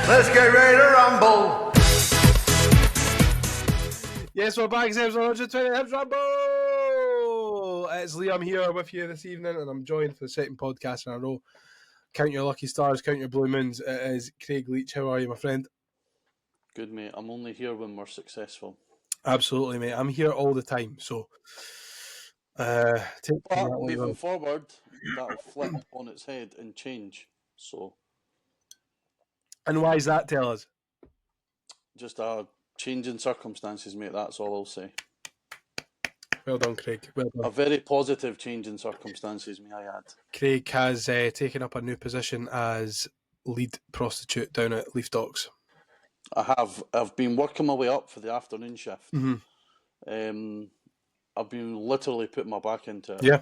Let's get ready to rumble. Yes, we're back. It's episode 120 Hibs Ramble. It's Liam here with you this evening, and I'm joined for the second podcast in a row. Count your lucky stars, count your blue moons. It is Craig Leach. How are you, my friend? Good, mate. I'm only here when we're successful. Absolutely, mate. I'm here all the time. So, but moving forward, that'll flip on its head and change. So, and why is that? Tell us. Just a change in circumstances, mate. That's all I'll say. Well done, Craig. Well done. A very positive change in circumstances, may I add. Craig has taken up a new position as lead prostitute down at Leaf Docks. I have. I've been working my way up for the afternoon shift. Mm-hmm. I've been literally putting my back into it. Yeah.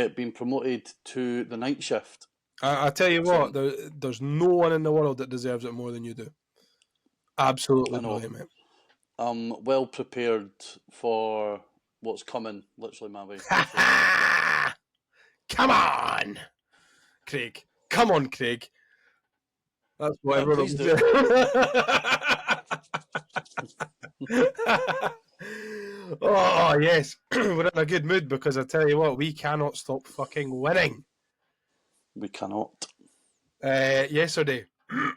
Been promoted to the night shift. I tell you what, there's no one in the world that deserves it more than you do. Absolutely brilliant, mate. I'm well prepared for what's coming, literally my way. Come on, Craig. Come on, Craig. That's what everyone was doing. Oh, yes. We're in a good mood because I tell you what, we cannot stop fucking winning. We cannot. Yesterday,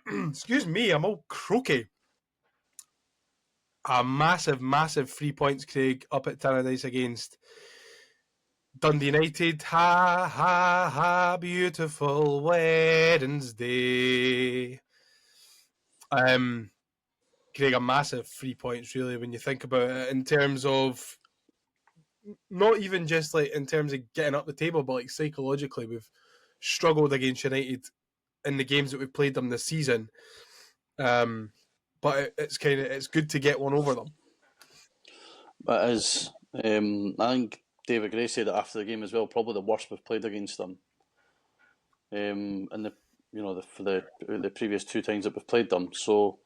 excuse me, I'm all croaky. A massive 3 points, Craig, up at Tannadice against Dundee United. Ha, ha, ha, beautiful Wednesday. Craig, a massive 3 points, really, when you think about it, in terms of, not even just like in terms of getting up the table, but like psychologically, we've struggled against United in the games that we've played them this season. But it's good to get one over them. It is. I think David Gray said it after the game as well. Probably the worst we've played against them. For the previous two times that we've played them. So,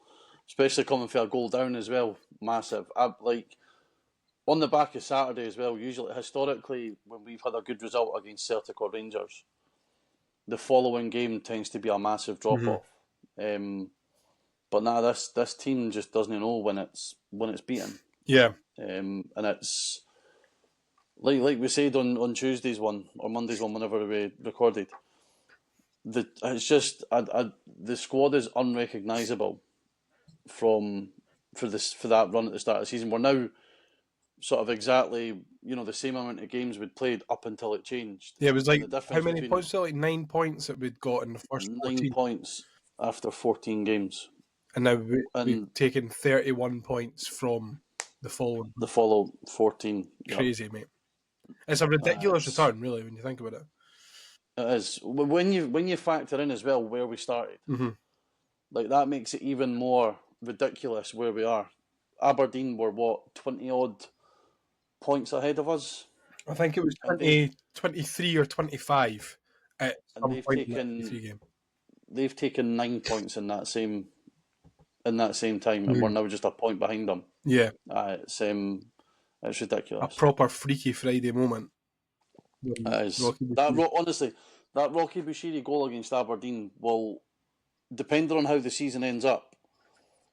especially coming for a goal down as well, massive. On the back of Saturday as well. Usually, historically, when we've had a good result against Celtic or Rangers, the following game tends to be a massive drop off. But now this team just doesn't know when it's beaten. Yeah. And it's like we said on Tuesday's one or Monday's one, whenever we recorded. It's just the squad is unrecognisable for that run at the start of the season. We're now sort of exactly the same amount of games we'd played up until it changed. Yeah, it was like how many points? Like 9 points that we'd got in the first 14. 9 points after 14 games. And now we've taken 31 points from the following. The follow 14. Crazy, mate. It's a ridiculous return, really, when you think about it. It is. When you factor in as well where we started, like that makes it even more ridiculous where we are. Aberdeen were 20 odd points ahead of us. I think it was 23 or 25 at some point in that game. They've taken 9 points in that same time, and we're now just a point behind them. Yeah, it's ridiculous. A proper Freaky Friday moment. It is. Honestly, that Rocky Bushiri goal against Aberdeen will, depending on how the season ends up,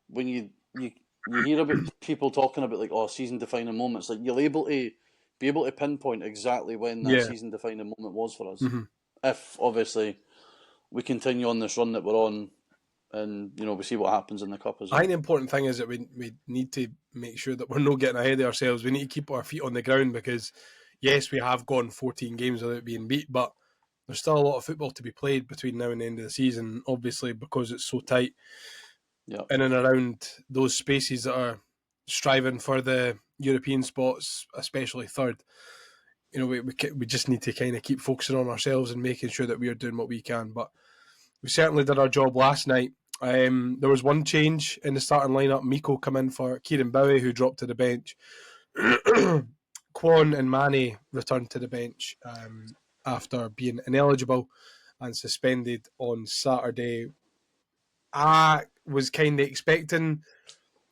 when you hear about people talking about season defining moments, like you'll be able to pinpoint exactly when that season defining moment was for us. If obviously we continue on this run that we're on, and we see what happens in the cup as well. I think the important thing is that we need to make sure that we're not getting ahead of ourselves. We need to keep our feet on the ground because, yes, we have gone 14 games without being beat, but there's still a lot of football to be played between now and the end of the season, obviously, because it's so tight. Yeah. In and around those spaces that are striving for the European spots, especially third. We just need to kind of keep focusing on ourselves and making sure that we are doing what we can. But we certainly did our job last night. There was one change in the starting lineup. Miko come in for Kieran Bowie, who dropped to the bench. Kwon and Mane returned to the bench after being ineligible and suspended on Saturday. I was kind of expecting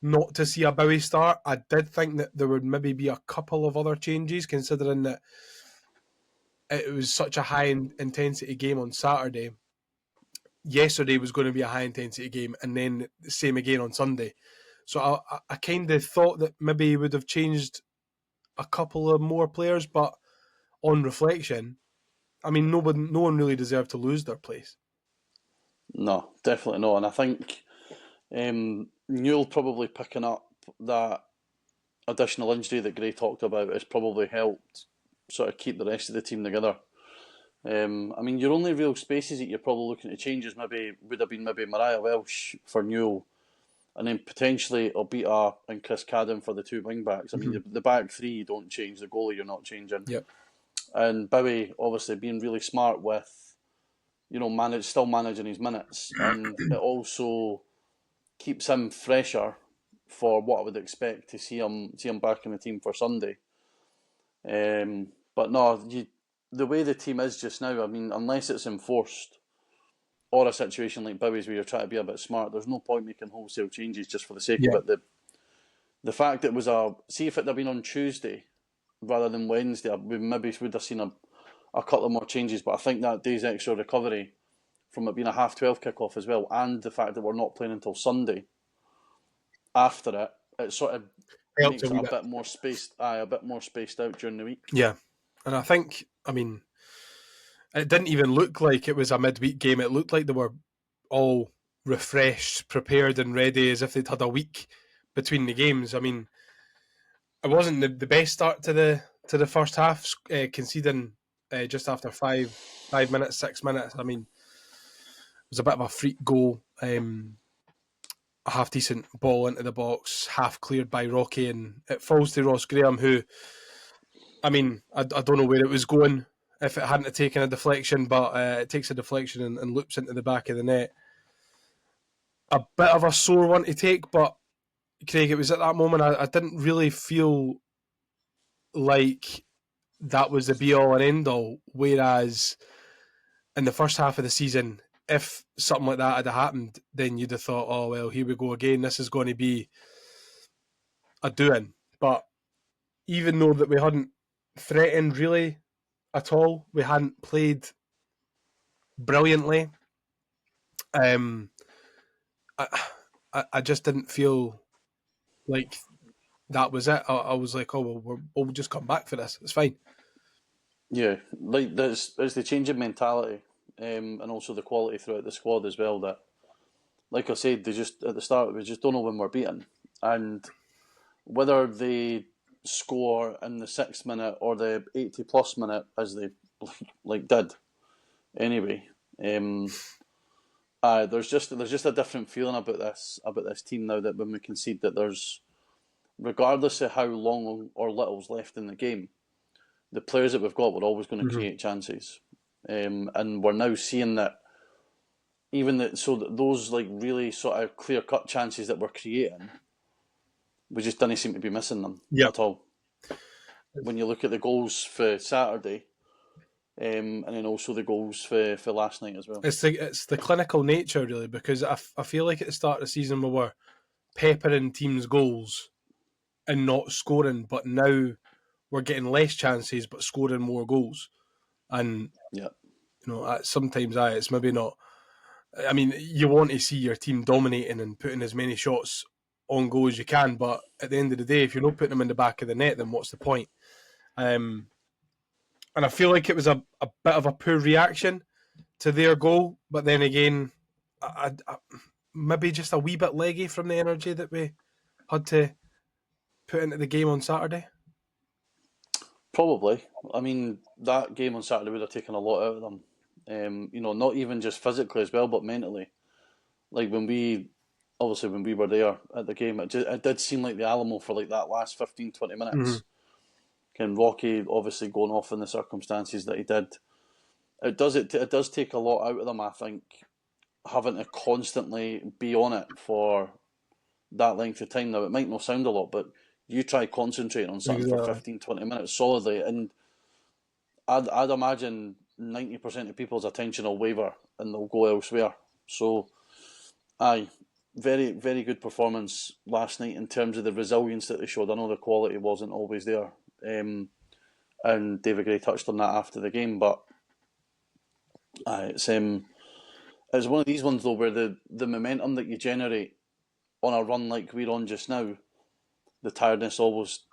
not to see a Bowie start. I did think that there would maybe be a couple of other changes, considering that it was such a high intensity game on Saturday. yesterday was going to be a high intensity game, and then the same again on Sunday. So I kind of thought that maybe he would have changed a couple of more players, but on reflection, I mean, no one really deserved to lose their place. No, definitely not. And I think Newell probably picking up that additional injury that Gray talked about has probably helped sort of keep the rest of the team together. I mean, your only real spaces that you're probably looking to change is would have been Mariah Welsh for Newell, and then potentially Obita and Chris Cadden for the two wing backs. I mean, the back three you don't change, the goalie you're not changing. Yep. And Bowie obviously being really smart with, still managing his minutes, and it also keeps him fresher for what I would expect to see him back in the team for Sunday. But no, the way the team is just now, I mean, unless it's enforced or a situation like Bowie's where you're trying to be a bit smart, there's no point making wholesale changes just for the sake of it. The fact that it was see if it had been on Tuesday rather than Wednesday, we maybe would have seen a couple of more changes, but I think that day's extra recovery from it being a 12:30 kickoff as well, and the fact that we're not playing until Sunday after it sort of makes it a bit more spaced out during the week. Yeah, and I think, I mean, it didn't even look like it was a midweek game. It looked like they were all refreshed, prepared, and ready as if they'd had a week between the games. I mean, it wasn't the best start to the first half, conceding just after 5 minutes, 6 minutes. I mean, it was a bit of a freak goal. A half decent ball into the box, half cleared by Rocky, and it falls to Ross Graham, who, I mean, I don't know where it was going if it hadn't taken a deflection, but it takes a deflection and loops into the back of the net. A bit of a sore one to take, but Craig, it was at that moment I didn't really feel like that was the be all and end all. Whereas in the first half of the season, if something like that had happened, then you'd have thought, oh, well, here we go again. This is going to be a doing. But even though that we hadn't threatened really at all, we hadn't played brilliantly, I just didn't feel like that was it. I was like, oh, well, we'll just come back for this. It's fine. Yeah, like there's the change in mentality, and also the quality throughout the squad as well. That, like I said, they just at the start we just don't know when we're beaten, and whether they score in the 6th minute or the 80+ minute as they did, anyway. There's just a different feeling about this team now, that when we concede, that there's, regardless of how long or little's left in the game, the players that we've got were always going to create chances, and we're now seeing that even that, so that those really sort of clear cut chances that we're creating, we just didn't seem to be missing them at all. When you look at the goals for Saturday, and then also the goals for last night as well. It's the clinical nature, really, because I feel like at the start of the season we were peppering teams' goals and not scoring, but now we're getting less chances but scoring more goals. And sometimes it's maybe not. I mean, you want to see your team dominating and putting as many shots on goal as you can, but at the end of the day, if you're not putting them in the back of the net, then what's the point? And I feel like it was a bit of a poor reaction to their goal, but then again, I maybe just a wee bit leggy from the energy that we had to put into the game on Saturday. Probably. I mean, that game on Saturday would have taken a lot out of them. Not even just physically as well, but mentally. Like when we were there at the game, it did seem like the Alamo for that last 15-20 minutes. And Rocky obviously going off in the circumstances that he did. It does take a lot out of them, I think, having to constantly be on it for that length of time. Now, it might not sound a lot, but you try concentrating on something for 15-20 minutes solidly, and I'd imagine 90% of people's attention will waver and they'll go elsewhere. So, very, very good performance last night in terms of the resilience that they showed. I know the quality wasn't always there, and David Gray touched on that after the game, but it's It's one of these ones though where the momentum that you generate on a run like we're on just now, the tiredness almost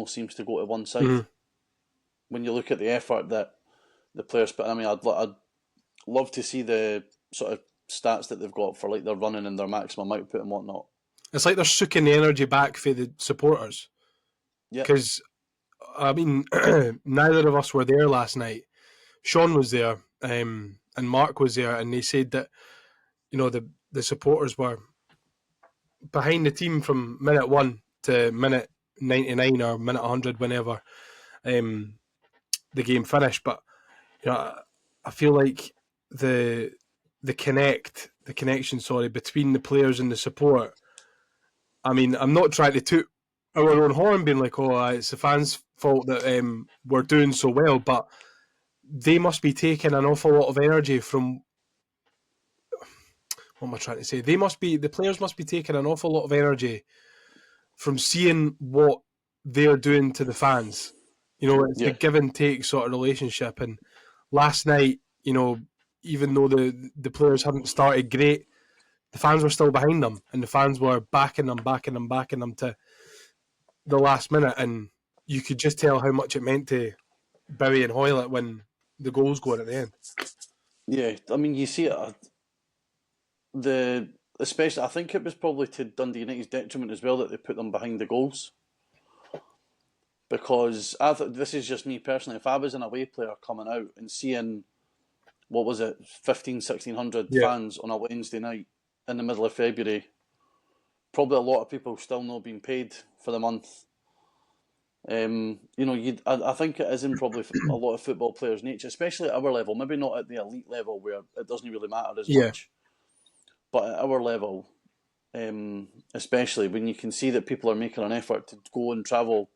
seems to go to one side. When you look at the effort that the players put, I mean, I'd love to see the sort of stats that they've got for like their running and their maximum output and whatnot. It's like they're sucking the energy back for the supporters. Yeah. Because, I mean, neither of us were there last night. Shaun was there, and Mark was there, and they said that, you know, the supporters were behind the team from minute 1 to minute 99 or minute 100, whenever the game finished. But, you know, I feel like the connection, between the players and the support. I mean, I'm not trying to toot our own horn, being like, oh, it's the fans' fault that we're doing so well, but they must be taking an awful lot of energy from. What am I trying to say? The players must be taking an awful lot of energy from seeing what they're doing to the fans. You know, it's a give and take sort of relationship. And last night, you know, even though the players hadn't started great, the fans were still behind them, and the fans were backing them to the last minute, and you could just tell how much it meant to Bowie and Hoylett when the goals go in at the end. Yeah, I mean, you see it. Especially, I think it was probably to Dundee United's detriment as well that they put them behind the goals. Because this is just me personally. If I was an away player coming out and seeing, what was it, 1,500, 1,600 fans on a Wednesday night in the middle of February, probably a lot of people still not being paid for the month. You know, I think it is in probably a lot of football players' nature, especially at our level. Maybe not at the elite level where it doesn't really matter as much, but at our level, especially when you can see that people are making an effort to go and travel.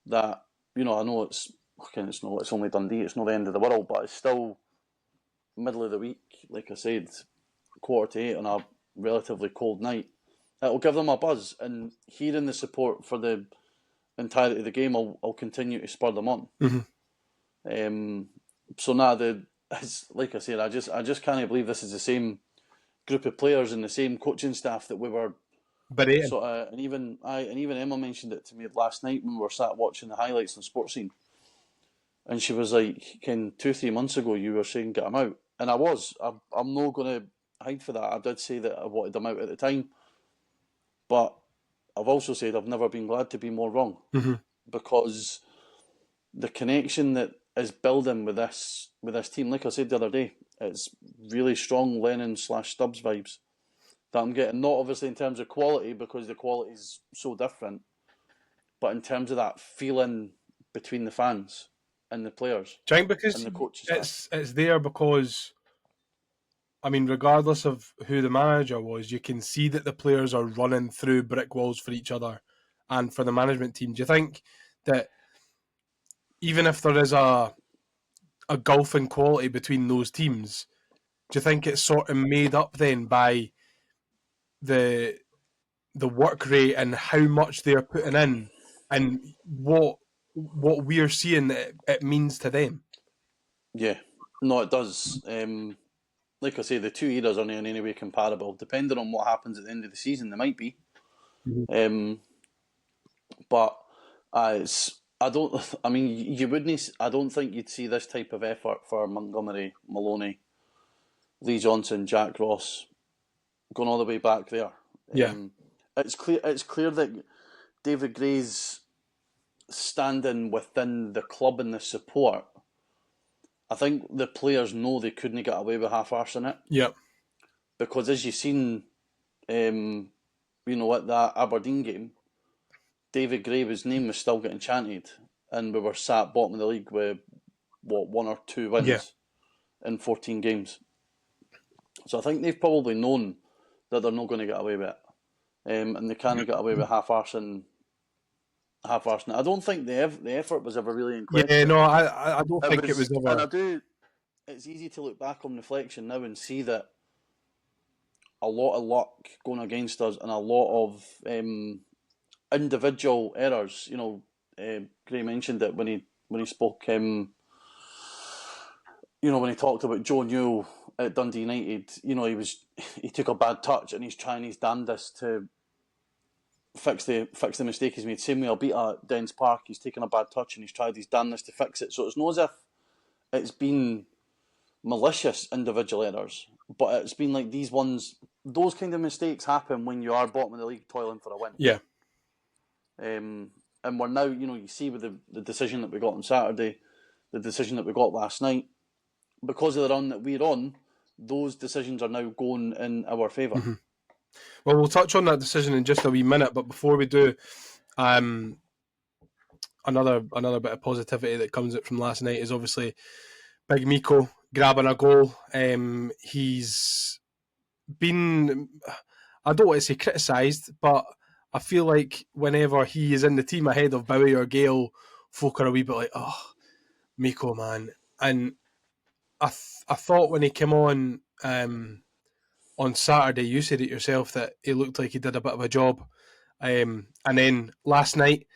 That, you know, I know it's only Dundee, it's not the end of the world, but it's still middle of the week. Like I said, 7:45 on a relatively cold night. It'll give them a buzz, and hearing the support for the entirety of the game will continue to spur them on. So now, like I said, I just can't believe this is the same group of players and the same coaching staff that we were. And even Emma mentioned it to me last night when we were sat watching the highlights on Sports Scene, and she was like, "Ken, 2-3 months ago you were saying get him out," and I was. I'm not going to hide for that. I did say that I wanted him out at the time, but I've also said I've never been glad to be more wrong, because the connection that is building with this team, like I said the other day, it's really strong Lennon/Stubbs vibes that I'm getting, not obviously in terms of quality, because the quality is so different, but in terms of that feeling between the fans and the players. Do you think because and the coaches it's there because, I mean, regardless of who the manager was, you can see that the players are running through brick walls for each other and for the management team. Do you think that even if there is a gulf in quality between those teams, do you think it's sort of made up then by the work rate and how much they're putting in and what we're seeing that it means to them? Yeah, no, it does. Like I say, the two eras aren't in any way comparable. Depending on what happens at the end of the season, they might be. But I don't. I mean, you wouldn't. I don't think you'd see this type of effort for Montgomery, Maloney, Lee Johnson, Jack Ross, going all the way back there. It's clear. It's clear that David Gray's standing within the club and the support. I think the players know they couldn't get away with half-arsing it. Yeah. Because as you've seen, you know, at that Aberdeen game, David Gray, his name was still getting chanted, and we were sat bottom of the league with, 1 or 2 wins in 14 games. So I think they've probably known that they're not going to get away with it. And they can't get away with half-arsing. I don't think the effort was ever really in question. Yeah, no, I don't think it was ever. And it's easy to look back on reflection now and see that a lot of luck going against us and a lot of individual errors. You know, Gray mentioned it when he spoke. You know, when he talked about Joe Newell at Dundee United, he took a bad touch and he's trying his damnedest to fix the mistake he's made. Same way Albita at Dens Park, he's taken a bad touch and he's tried his damnedest to fix it. So it's not as if it's been malicious individual errors, but it's been like those kind of mistakes happen when you are bottom of the league toiling for a win. Yeah. And we're now, you see with the decision that we got on Saturday, the decision that we got last night, because of the run that we're on, those decisions are now going in our favour. Mm-hmm. Well, we'll touch on that decision in just a wee minute, but before we do, another bit of positivity that comes out from last night is obviously Big Miko grabbing a goal. He's been, I don't want to say criticised, but I feel like whenever he is in the team ahead of Bowie or Gale, folk are a wee bit like, oh, Miko, man. And I thought when he came on Saturday, you said it yourself that he looked like he did a bit of a job. And then last night,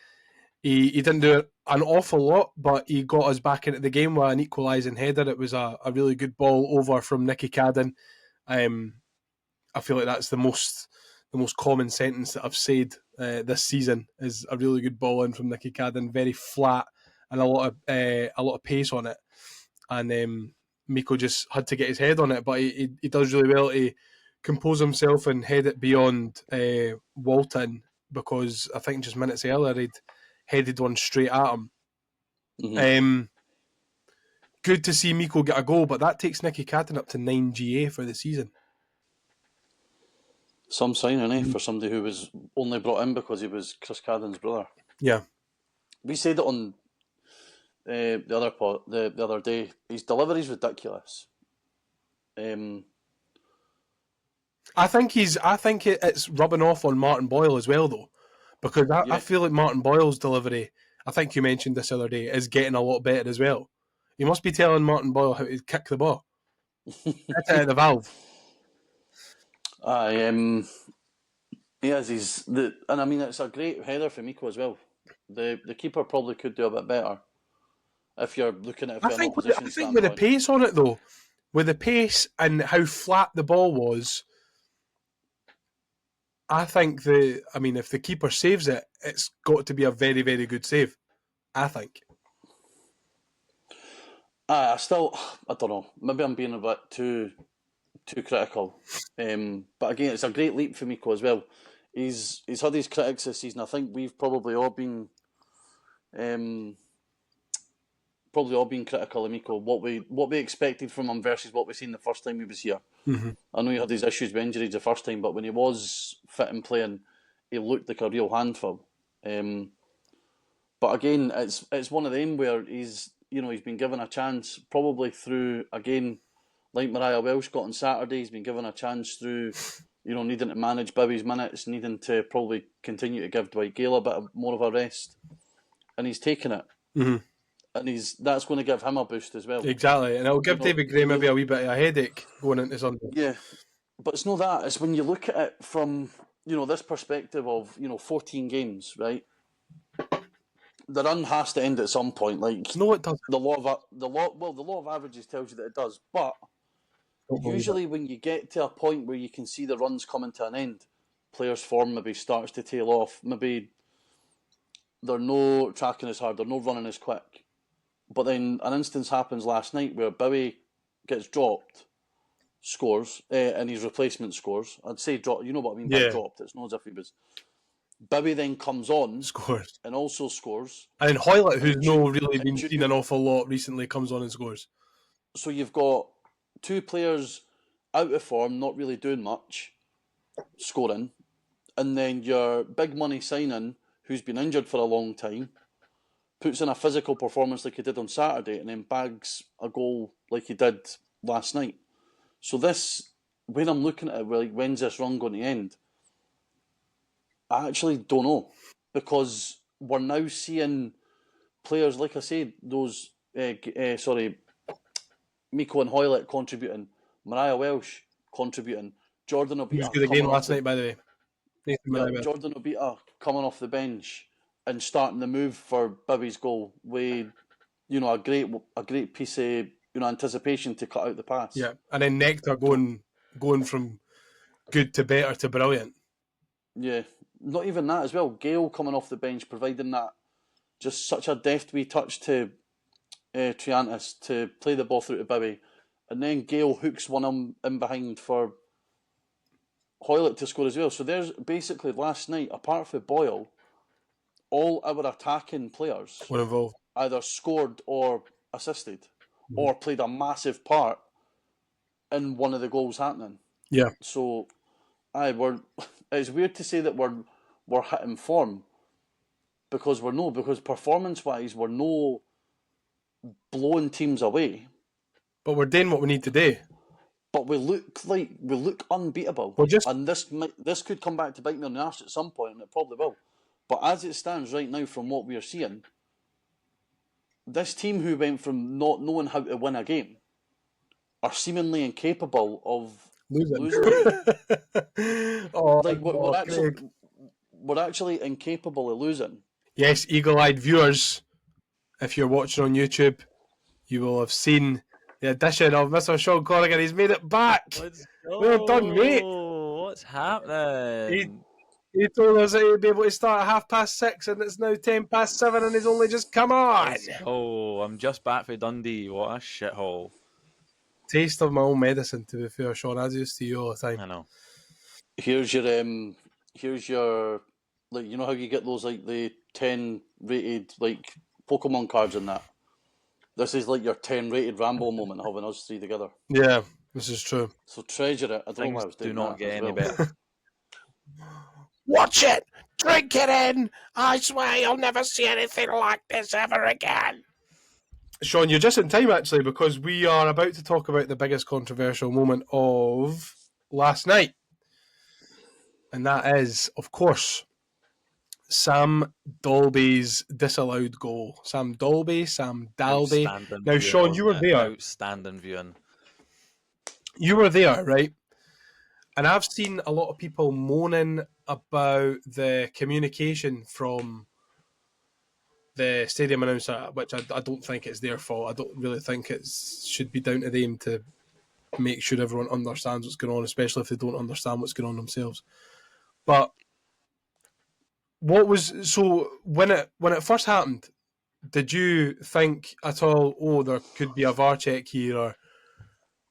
he didn't do an awful lot, but he got us back into the game with an equalising header. It was a really good ball over from Nicky Cadden. I feel like that's the most common sentence that I've said this season is a really good ball in from Nicky Cadden, very flat and a lot of pace on it. And Miko just had to get his head on it, but he does really well to compose himself and head it beyond Walton, because I think just minutes earlier he'd headed one straight at him. Mm-hmm. Good to see Miko get a goal, but that takes Nicky Cadden up to 9 GA for the season. Some sign, for somebody who was only brought in because he was Chris Cadden's brother. Yeah. We said it on the other day. His delivery's ridiculous. I think it's rubbing off on Martin Boyle as well, though, because I feel like Martin Boyle's delivery, I think you mentioned this other day, is getting a lot better as well. You must be telling Martin Boyle how to kick the ball. That's out of the valve. He is. And I mean, it's a great header for Miko as well. The keeper probably could do a bit better if you're looking at it from an opposition standpoint. I think with the pace on it, though, with the pace and how flat the ball was, I think if the keeper saves it, it's got to be a very, very good save. I think. I don't know. Maybe I'm being a bit too critical. But again, it's a great leap for Miko as well. He's had his critics this season. I think we've probably all been critical of Miko. What we expected from him versus what we seen the first time he was here. Mm-hmm. I know he had his issues with injuries the first time, but when he was fit and playing, he looked like a real handful. But again, it's one of them where he's been given a chance, probably through, again, like Mariah Welsh got on Saturday. He's been given a chance through, needing to manage Bowie's minutes, needing to probably continue to give Dwight Gale a bit more of a rest, and he's taken it. Mm-hmm. And that's going to give him a boost as well. Exactly, and it'll give David Gray maybe a wee bit of a headache going into Sunday. Yeah, but it's not that. It's when you look at it from this perspective of 14 games, right? The run has to end at some point. Like, no, it doesn't. The law of averages tells you that it does, but usually when you get to a point where you can see the runs coming to an end, players' form maybe starts to tail off. Maybe they're no tracking as hard, they're no running as quick. But then an instance happens last night where Bowie gets dropped, scores, and his replacement scores. I'd say drop. You know what I mean by dropped. It's not as if he was. Bowie then comes on, scores, and also scores. And then Hoylett, who's really been seen an awful lot recently, comes on and scores. So you've got two players out of form, not really doing much, scoring, and then your big money signing, who's been injured for a long time, puts in a physical performance like he did on Saturday, and then bags a goal like he did last night. So this, when I'm looking at it, like, when's this run going to end? I actually don't know, because we're now seeing players, like I said, those Miko and Hoylett contributing, Mariah Welsh contributing, Jordan Obita. He was good again last night, by the way. Jordan Obita coming off the bench and starting the move for Bibby's goal with, a great piece of anticipation to cut out the pass. Yeah, and then Nectar going from good to better to brilliant. Yeah, not even that as well. Gale coming off the bench, providing that just such a deft wee touch to Tannadice to play the ball through to Bowie, and then Gale hooks one in behind for Hoylett to score as well. So there's basically last night, apart from Boyle, all our attacking players were involved, either scored or assisted, or played a massive part in one of the goals happening. Yeah. So, it's weird to say that we're hitting form because performance-wise we're no blowing teams away. But we're doing what we need to do. But we look unbeatable. And this could come back to bite me on the arse at some point, and it probably will. But as it stands right now, from what we are seeing, this team who went from not knowing how to win a game are seemingly incapable of losing. We're actually incapable of losing. Yes, eagle-eyed viewers, if you're watching on YouTube, you will have seen the addition of Mr. Shaun Corrigan. He's made it back. Let's go. Well done, mate. What's happening? He told us that he'd be able to start at 6:30, and it's now 7:10, and he's only just come on. Oh, I'm just back from Dundee. What a shithole. Taste of my own medicine, to be fair, Shaun. As used to you all the time. I know. Here's your like, you know how you get those like the 10 rated like Pokemon cards in that. This is like your 10 rated Ramble moment, having us three together. Yeah, this is true. So treasure it. I don't know why I was doing do not that get as any well. better. Watch it! Drink it in! I swear you'll never see anything like this ever again! Shaun, you're just in time, actually, because we are about to talk about the biggest controversial moment of last night. And that is, of course, Sam Dalby's disallowed goal. Sam Dalby. Now, Shaun, you were there. Outstanding viewing. You were there, right? And I've seen a lot of people moaning about the communication from the stadium announcer, which I don't think it's their fault. I don't really think it should be down to them to make sure everyone understands what's going on, especially if they don't understand what's going on themselves. But when it first happened, did you think at all, oh, there could be a VAR check here, or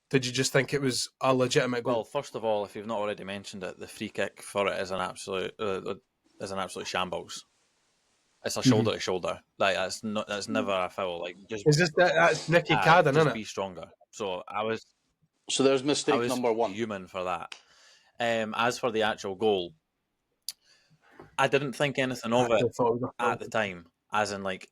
did you just think it was a legitimate goal? Well, first of all, if you've not already mentioned it, the free kick for it is an absolute shambles. It's a shoulder to shoulder. Like that's never a foul. Like just is this that's Nicky Cadden, isn't it? Be stronger. So there's mistake number one. Human for that. As for the actual goal, I didn't think anything of it at the time. As in, like,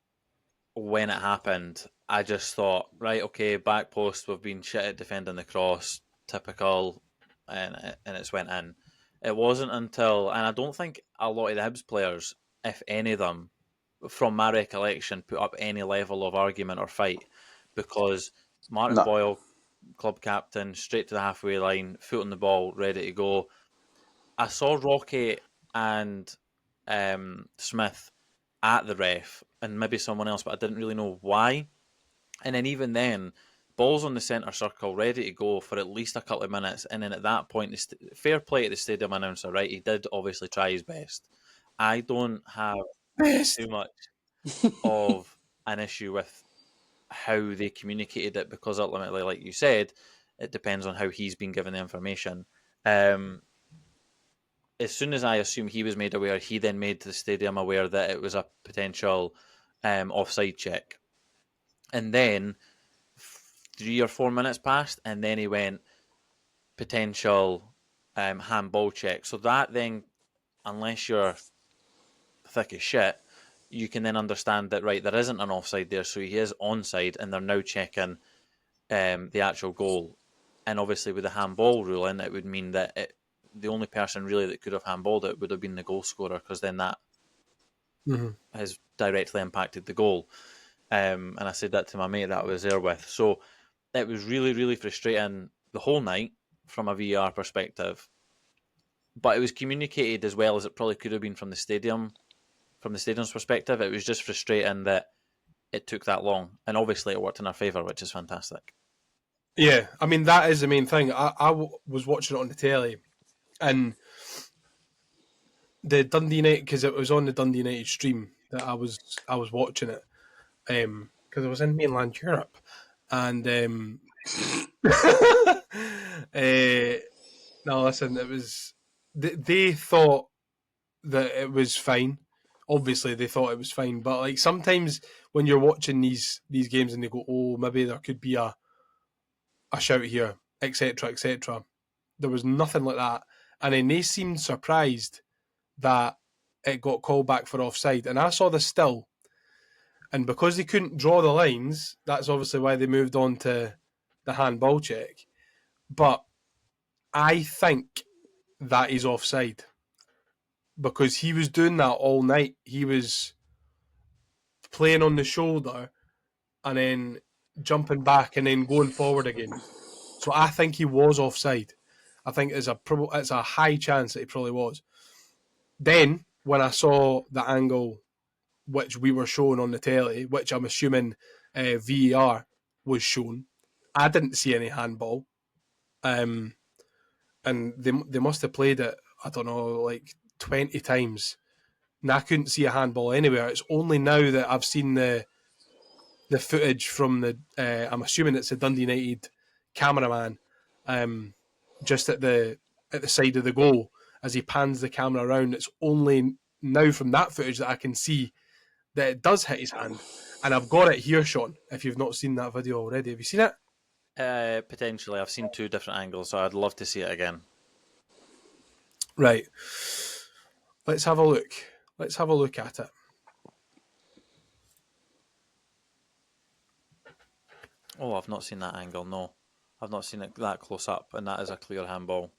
when it happened, I just thought, right, okay, back post, we've been shit at defending the cross, typical, and it's went in. It wasn't until, and I don't think a lot of the Hibs players, if any of them, from my recollection, put up any level of argument or fight, because Martin Boyle, club captain, straight to the halfway line, foot on the ball, ready to go. I saw Rocky and Smith at the ref, and maybe someone else, but I didn't really know why. And then even then, ball's on the centre circle, ready to go for at least a couple of minutes, and then at that point, fair play to the stadium announcer, right? He did obviously try his best. I don't have too much of an issue with how they communicated it, because ultimately, like you said, it depends on how he's been given the information. As soon as I assume he was made aware, he then made the stadium aware that it was a potential offside check. And then 3 or 4 minutes passed, and then he went potential handball check. So that then, unless you're thick as shit, you can then understand that, right, there isn't an offside there, so he is onside, and they're now checking the actual goal. And obviously with the handball ruling, it would mean that the only person really that could have handballed it would have been the goal scorer, because then that has directly impacted the goal. And I said that to my mate that I was there with. So it was really, really frustrating the whole night from a VAR perspective. But it was communicated as well as it probably could have been from the stadium. From the stadium's perspective, it was just frustrating that it took that long. And obviously it worked in our favour, which is fantastic. Yeah, I mean, that is the main thing. I was watching it on the telly, and the Dundee United, because it was on the Dundee United stream that I was watching it, because I was in mainland Europe, and no, listen, it was they thought that it was fine. Obviously, they thought it was fine, but like sometimes when you're watching these games and they go, "Oh, maybe there could be a shout here," etc., etc. There was nothing like that, and then they seemed surprised that it got called back for offside. And I saw the still, and because they couldn't draw the lines, that's obviously why they moved on to the handball check. But I think that is offside because he was doing that all night. He was playing on the shoulder and then jumping back and then going forward again. So I think he was offside. I think it's a high chance that he probably was. Then when I saw the angle which we were shown on the telly, which I'm assuming VAR was shown, I didn't see any handball. And they must have played it, I don't know, like 20 times. And I couldn't see a handball anywhere. It's only now that I've seen the footage from the, I'm assuming it's the Dundee United cameraman, just at the side of the goal as he pans the camera around. It's only now from that footage that I can see that it does hit his hand. And I've got it here, Shaun, if you've not seen that video already. Have you seen it? Potentially. I've seen 2 different angles, so I'd love to see it again. Right. Let's have a look. Let's have a look at it. Oh, I've not seen that angle, no. I've not seen it that close up, and that is a clear handball.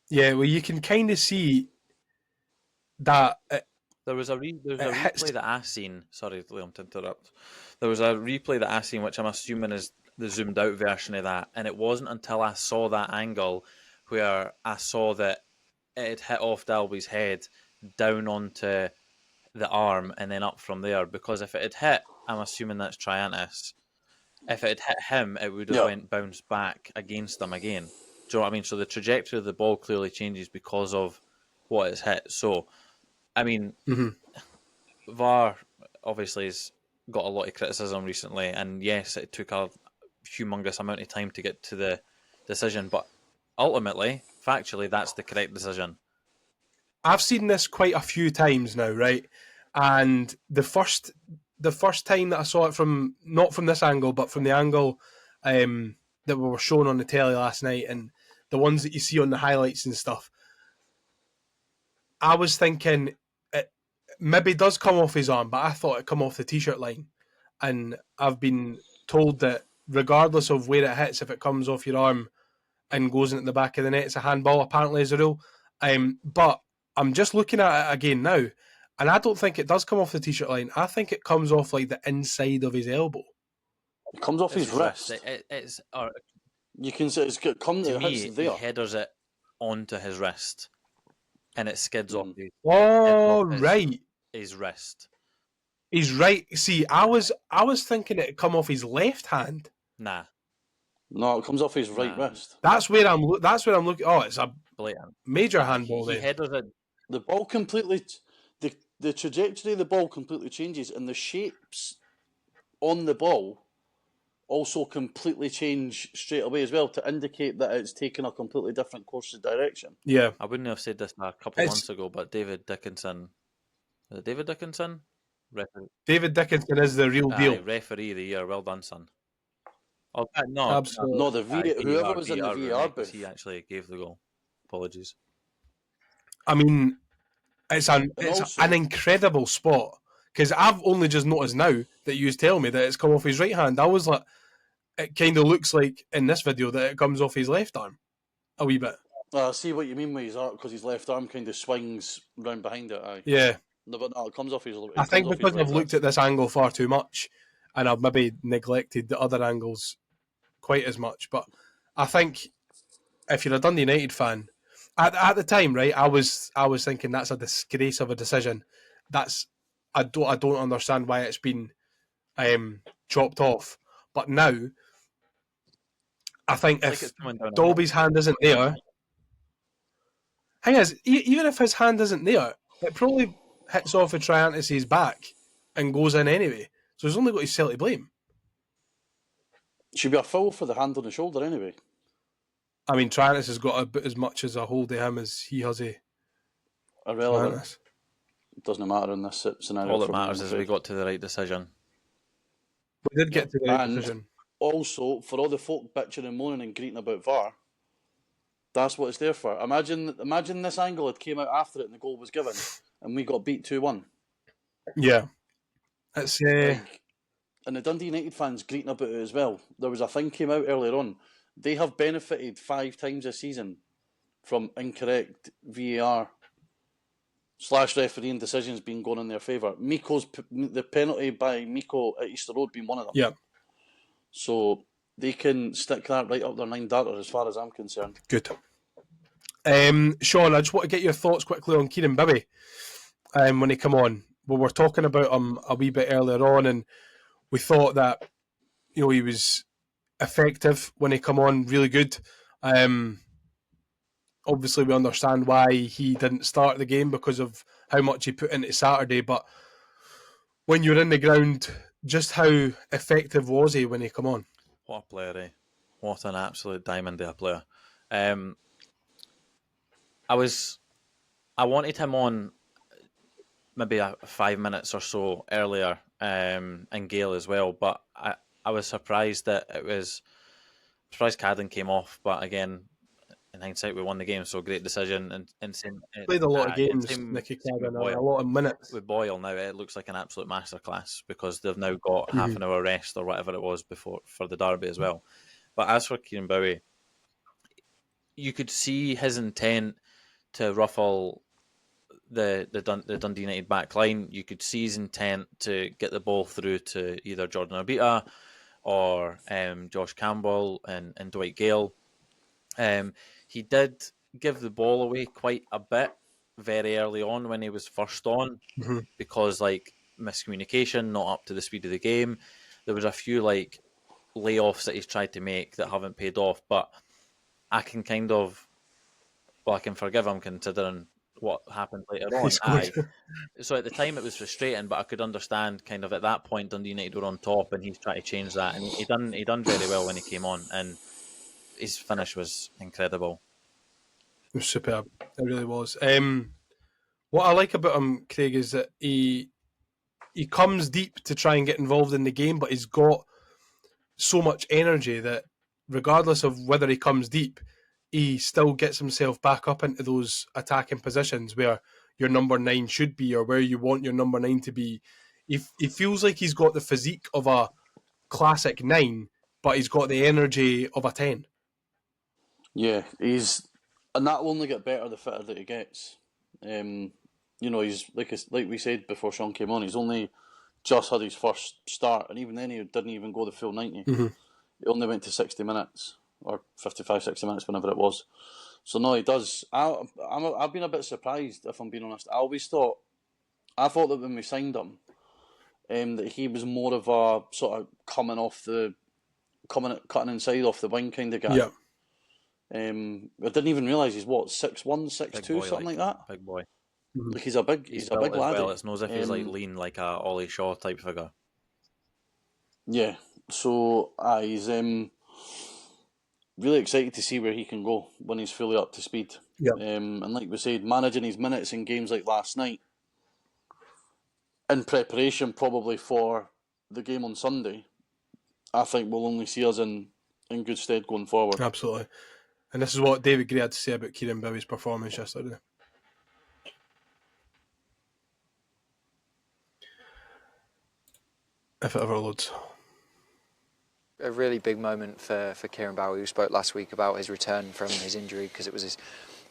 Yeah, well, you can kind of see that... There was a replay that I seen. Sorry, Liam, to interrupt. There was a replay that I seen, which I'm assuming is the zoomed out version of that, and it wasn't until I saw that angle where I saw that it had hit off Dalby's head down onto the arm and then up from there. Because if it had hit, I'm assuming that's Tannadice. If it had hit him, it would have bounced back against him again. Do you know what I mean? So the trajectory of the ball clearly changes because of what it's hit. So, I mean, VAR obviously has got a lot of criticism recently, and yes, it took a humongous amount of time to get to the decision, but ultimately, factually, that's the correct decision. I've seen this quite a few times now, right? And the first time that I saw it from, not from this angle, but from the angle that we were shown on the telly last night, and the ones that you see on the highlights and stuff, I was thinking it maybe does come off his arm, but I thought it come off the t-shirt line. And I've been told that regardless of where it hits, if it comes off your arm and goes into the back of the net, it's a handball, apparently, is a rule. But I'm just looking at it again now, and I don't think it does come off the t-shirt line. I think it comes off like the inside of his elbow. It comes off his wrist. You can say it's come to me, hits there. He headers it onto his wrist, and it skids off. His wrist. He's right. See, I was thinking it come off his left hand. Nah. No, it comes off his right wrist. That's where I'm looking. Oh, it's a blatant major handball. He headers it. The ball completely, the trajectory of the ball completely changes, and the shapes on the ball also completely change straight away as well to indicate that it's taken a completely different course of direction. Yeah, I wouldn't have said this a couple of months ago, but David Dickinson, is it David Dickinson? David Dickinson is the real deal. Referee of the year. Well done, son. Oh, no, absolutely. No, whoever was in the VAR booth. He actually gave the goal. Apologies. I mean, it's an incredible spot, because I've only just noticed now that you tell me that it's come off his right hand. I was like, it kind of looks like in this video that it comes off his left arm a wee bit. I see what you mean with his arm, because his left arm kind of swings round behind it. Aye. Yeah. No, but no, it comes off his. I think because I've looked at this angle far too much, and I've maybe neglected the other angles quite as much. But I think if you're a Dundee United fan, at the time, right, I was thinking that's a disgrace of a decision. I don't understand why it's been chopped off. But now I think if Dolby's hand isn't there, thing is, even if his hand isn't there, it probably hits off of Tannadice's back and goes in anyway. So he's only got himself to blame. Should be a foul for the hand on the shoulder anyway. I mean, Tannadice has got about as much as a hold of him as he has a irrelevant. It doesn't matter in this scenario. All that matters is we got to the right decision. We did get to the right decision. Also, for all the folk bitching and moaning and greeting about VAR, that's what it's there for. Imagine this angle had came out after it and the goal was given and we got beat 2-1. Yeah. It's and the Dundee United fans greeting about it as well. There was a thing came out earlier on. They have benefited 5 times this season from incorrect VAR / refereeing decisions being gone in their favour. The penalty by Miko at Easter Road being one of them. Yeah. So they can stick that right up their 9 darter as far as I'm concerned. Good. Shaun, I just want to get your thoughts quickly on Kieran Bowie when he come on. We were talking about him a wee bit earlier on, and we thought that he was effective when he come on, really good. Obviously, we understand why he didn't start the game because of how much he put into Saturday, but when you're in the ground, just how effective was he when he come on? What a player, eh? What an absolute diamond of a player. I wanted him on maybe 5 minutes or so earlier, and Gale as well, but I was surprised that surprised Cadden came off, but again, in hindsight, we won the game, so great decision. And played a lot of games, Nicky Cadden, a lot of minutes. With Boyle now, it looks like an absolute masterclass because they've now got half an hour rest or whatever it was for the derby as well. But as for Kieran Bowie, you could see his intent to ruffle the Dundee United back line. You could see his intent to get the ball through to either Jordan Obita or Josh Campbell and Dwight Gale. He did give the ball away quite a bit very early on when he was first on because miscommunication, not up to the speed of the game. There was a few layoffs that he's tried to make that haven't paid off, but I can I can forgive him considering what happened later on. So at the time it was frustrating, but I could understand at that point Dundee United were on top and he's trying to change that, and he done very well when he came on, and his finish was incredible. It was superb. It really was. What I like about him, Craig, is that he comes deep to try and get involved in the game, but he's got so much energy that regardless of whether he comes deep, he still gets himself back up into those attacking positions where your number 9 should be or where you want your number 9 to be. He feels like he's got the physique of a classic 9, but he's got the energy of a 10. Yeah, and that will only get better the fitter that he gets. He's like we said before Shaun came on, he's only just had his first start, and even then he didn't even go the full 90. He only went to 60 minutes or 55, 60 minutes, whenever it was. So no, he does. I've been a bit surprised, if I'm being honest. I thought that when we signed him, that he was more of a sort of cutting inside off the wing kind of guy. Yeah. I didn't even realise he's 6'1", 6'2", something like that. Big boy. He's a big lad. Well, it's not as if he's lean like a Ollie Shaw type figure. Yeah. So he's really excited to see where he can go when he's fully up to speed. Yeah. And like we said, managing his minutes in games like last night, in preparation probably for the game on Sunday, I think will only see us in good stead going forward. Absolutely. And this is what David Gray had to say about Kieran Bowie's performance yesterday. If it ever loads. A really big moment for Kieran Bowie, who spoke last week about his return from his injury because it was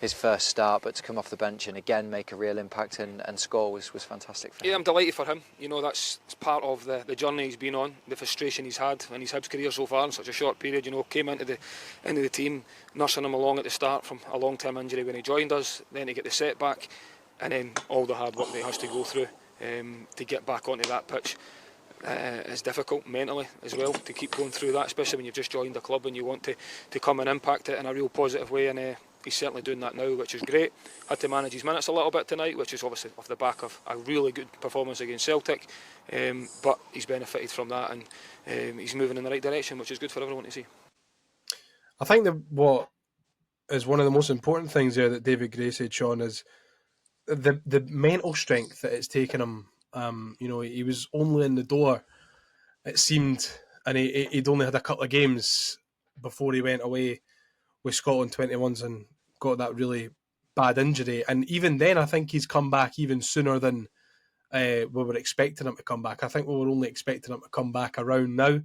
his first start, but to come off the bench and again make a real impact and score was fantastic for him. Yeah, I'm delighted for him. That's part of the journey he's been on, the frustration he's had in his Hibs career so far in such a short period. Came into the team, nursing him along at the start from a long-term injury when he joined us, then to get the setback, and then all the hard work that he has to go through to get back onto that pitch. it's difficult mentally as well to keep going through that, especially when you've just joined the club and you want to come and impact it in a real positive way, and he's certainly doing that now, which is great. Had to manage his minutes a little bit tonight, which is obviously off the back of a really good performance against Celtic, but he's benefited from that, and he's moving in the right direction, which is good for everyone to see. I think that what is one of the most important things there that David Gray said, Shaun, is the mental strength that it's taken him. He was only in the door, it seemed, and he'd only had a couple of games before he went away with Scotland 21s and got that really bad injury. And even then, I think he's come back even sooner than we were expecting him to come back. I think we were only expecting him to come back around now,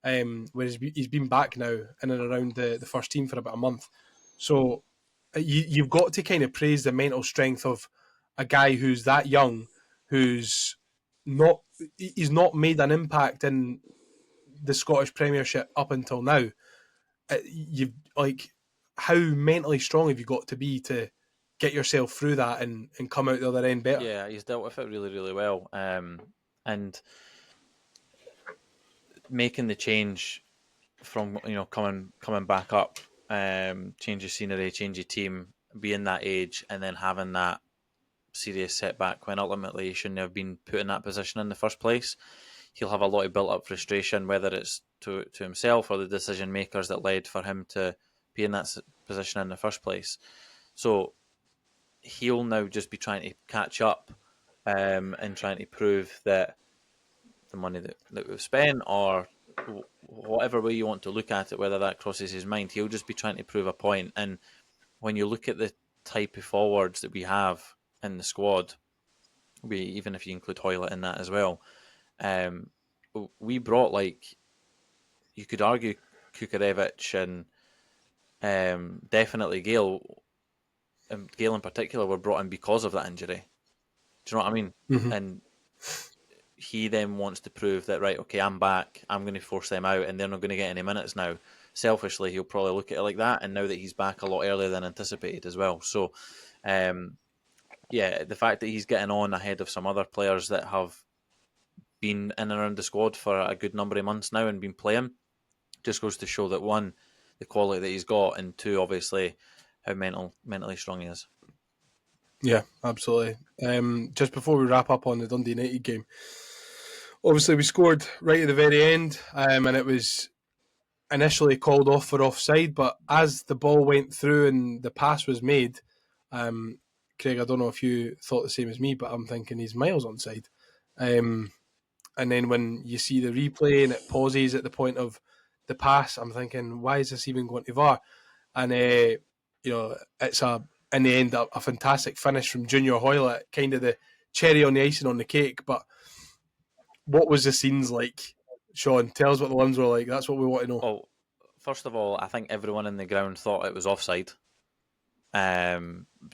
whereas he's been back now in and around the first team for about a month. So you've got to kind of praise the mental strength of a guy who's that young, he's not made an impact in the Scottish Premiership up until now. You've how mentally strong have you got to be to get yourself through that and come out the other end better? Yeah, he's dealt with it really, really well. And making the change from coming back up, change your scenery, change your team, being that age, and then having that serious setback when ultimately he shouldn't have been put in that position in the first place. He'll have a lot of built-up frustration, whether it's to himself or the decision makers that led for him to be in that position in the first place. So he'll now just be trying to catch up and trying to prove that the money that we've spent, or whatever way you want to look at it, whether that crosses his mind, he'll just be trying to prove a point. And when you look at the type of forwards that we have in the squad, even if you include Hoylett in that as well, we brought, you could argue, Kukarevich and definitely Gale, and Gale in particular, were brought in because of that injury. Do you know what I mean? Mm-hmm. And he then wants to prove that, right, okay, I'm back, I'm going to force them out and they're not going to get any minutes now. Selfishly, he'll probably look at it like that, and now that he's back a lot earlier than anticipated as well. So, the fact that he's getting on ahead of some other players that have been in and around the squad for a good number of months now and been playing just goes to show that, one, the quality that he's got, and two, obviously, how mentally strong he is. Yeah, absolutely. Just before we wrap up on the Dundee United game, obviously we scored right at the very end, and it was initially called off for offside, but as the ball went through and the pass was made, Craig, I don't know if you thought the same as me, but I'm thinking he's miles onside. And then when you see the replay and it pauses at the point of the pass, I'm thinking, why is this even going to VAR? And it's in the end a fantastic finish from Junior Hoylett, kind of the cherry on the icing on the cake. But what was the scenes like, Shaun? Tell us what the limbs were like. That's what we want to know. Well, first of all, I think everyone in the ground thought it was offside.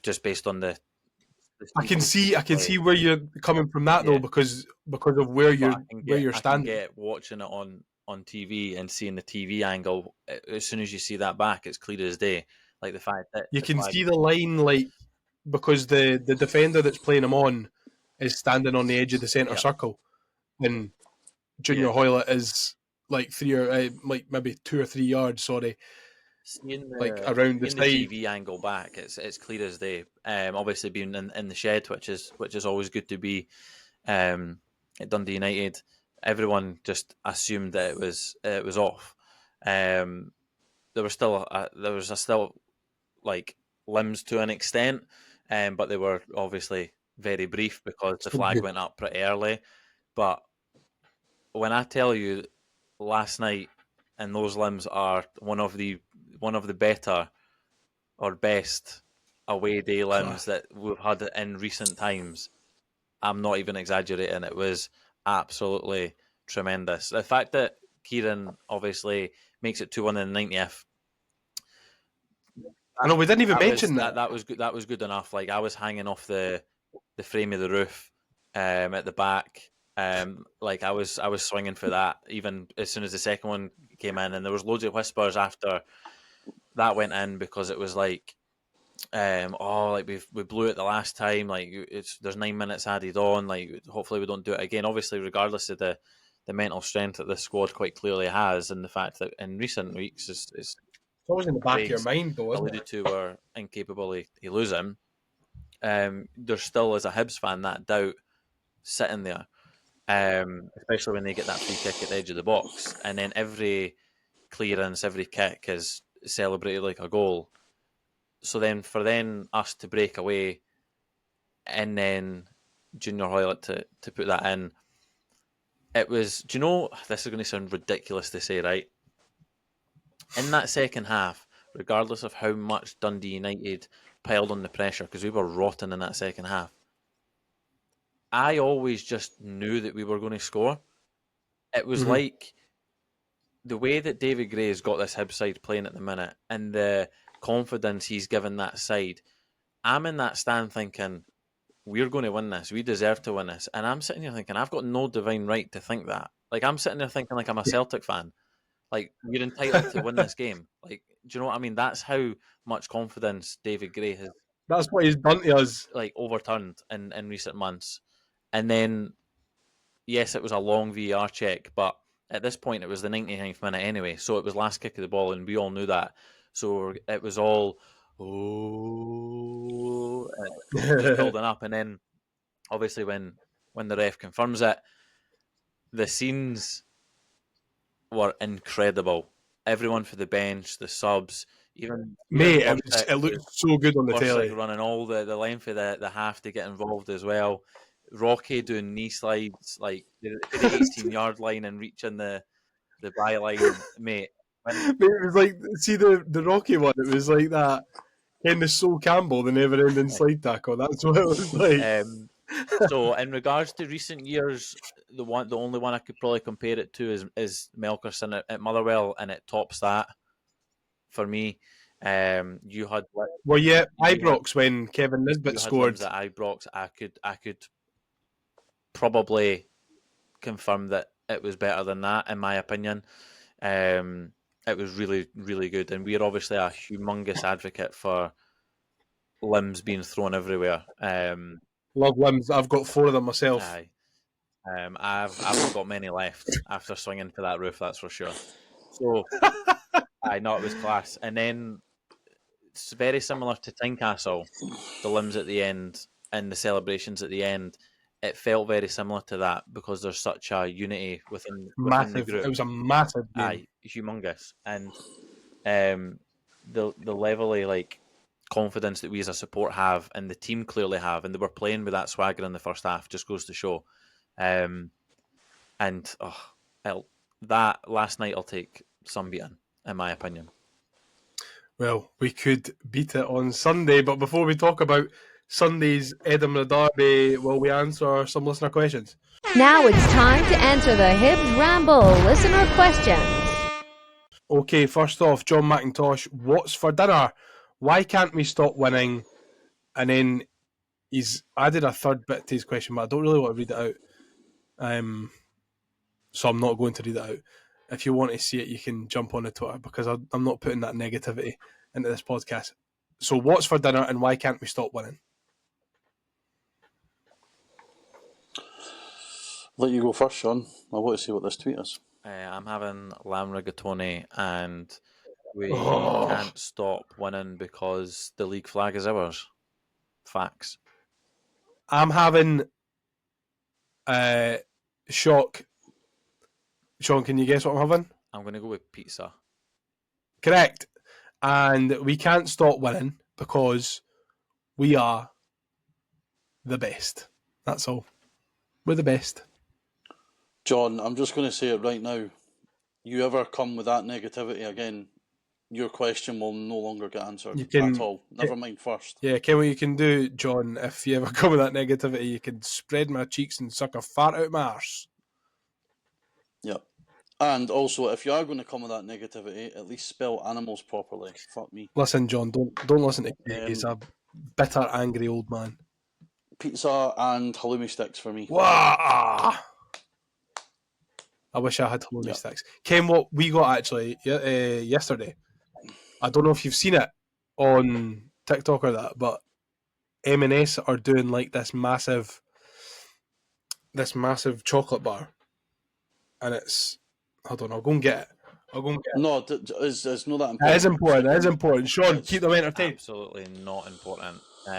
Just based on the I can see where you're coming from that though, because of where you're standing. I can get watching it on TV and seeing the TV angle. As soon as you see that back, it's clear as day. Like the fact that you can see the line, because the defender that's playing him on is standing on the edge of the centre circle, and Junior Hoylett is maybe 2 or 3 yards. Sorry. Seeing around the side. TV angle back, it's clear as day. Obviously being in the shed, which is always good to be at Dundee United. Everyone just assumed that it was off. There was still limbs to an extent, but they were obviously very brief because the flag went up pretty early. But when I tell you last night, and those limbs are one of the better or best away day limbs that we've had in recent times, I'm not even exaggerating. It was absolutely tremendous. The fact that Kieran obviously makes it 2-1 in the 90th. I know we didn't even mention that. That was good. That was good enough. I was hanging off the frame of the roof at the back. I was swinging for that even as soon as the second one came in, and there was loads of whispers after that went in because it was we blew it the last time. There's 9 minutes added on. Hopefully we don't do it again. Obviously, regardless of the the mental strength that this squad quite clearly has, and the fact that in recent weeks is it's always in the back of your mind, though, isn't alluded to were incapable of losing. There still is a Hibs fan that doubt sitting there, especially when they get that free kick at the edge of the box, and then every clearance, every kick is celebrated like a goal. So then for us to break away and then Junior Hoylett to put that in, it was, do you know, this is going to sound ridiculous to say, right? In that second half, regardless of how much Dundee United piled on the pressure, because we were rotten in that second half, I always just knew that we were going to score. It was like the way that David Gray has got this Hibs side playing at the minute and the confidence he's given that side. I'm in that stand thinking, we're going to win this. We deserve to win this. And I'm sitting here thinking, I've got no divine right to think that. Like, I'm sitting there thinking like I'm a Celtic fan. Like, we're entitled to win this game. Like, do you know what I mean? That's how much confidence David Gray has. That's what he's done to us. Like, overturned in recent months. And then, yes, it was a long VAR check, but at this point it was the 99th minute anyway. So it was last kick of the ball, and we all knew that. So it was all, just building up. And then, obviously, when the ref confirms it, the scenes were incredible. Everyone for the bench, the subs, even mate, it looked so good on the telly. Running all the length of the half to get involved as well. Rocky doing knee slides like the 18-yard line and reaching the byline, mate. It was like, see the Rocky one. It was like that. In the Sol Campbell, the never-ending slide tackle. That's what it was like. So, in regards to recent years, the only one I could probably compare it to is Melkerson at Motherwell, and it tops that for me. You had Ibrox when Kevin Nisbet scored. At Ibrox, I could probably confirm that it was better than that, in my opinion. It was really, really good, and we're obviously a humongous advocate for limbs being thrown everywhere. Love limbs. I've got 4 of them myself. Aye. I've not got many left after swinging for that roof, that's for sure. So, I know it was class. And then it's very similar to Tynecastle, the limbs at the end and the celebrations at the end. It felt very similar to that because there's such a unity within the group. It was a massive game. Aye, humongous. And the level of like confidence that we as a support have and the team clearly have, and they were playing with that swagger in the first half, just goes to show. That last night I'll take unbeaten, in my opinion. Well, we could beat it on Sunday, but before we talk about Sunday's Edinburgh Derby, will we answer some listener questions? Now it's time to answer the Hibs Ramble listener questions. Okay, first off, John McIntosh, what's for dinner? Why can't we stop winning? And then he's added a third bit to his question, but I don't really want to read it out. So I'm not going to read it out. If you want to see it, you can jump on the Twitter, because I'm not putting that negativity into this podcast. So what's for dinner and why can't we stop winning? Let you go first, Shaun. I want to see what this tweet is. I'm having lamb rigatoni, and we can't stop winning because the league flag is ours. Facts. I'm having shock. Shaun, can you guess what I'm having? I'm going to go with pizza. Correct. And we can't stop winning because we are the best. That's all. We're the best. John, I'm just going to say it right now. You ever come with that negativity again, your question will no longer get answered at all. Never mind first. Yeah, Ken, what you can do, John, if you ever come with that negativity, you can spread my cheeks and suck a fart out my arse. Yep. And also, if you are going to come with that negativity, at least spell animals properly. Fuck me. Listen, John, don't listen to him. He's a bitter, angry old man. Pizza and halloumi sticks for me. Wow. I wish I had halloumi sticks. Ken, what we got actually yesterday, I don't know if you've seen it on TikTok or that, but M&S are doing like this massive chocolate bar. and it's... Hold on, I'll go and get it. No, it's not that important. It is important. It is important. Shaun, keep them entertained. Absolutely not important. Do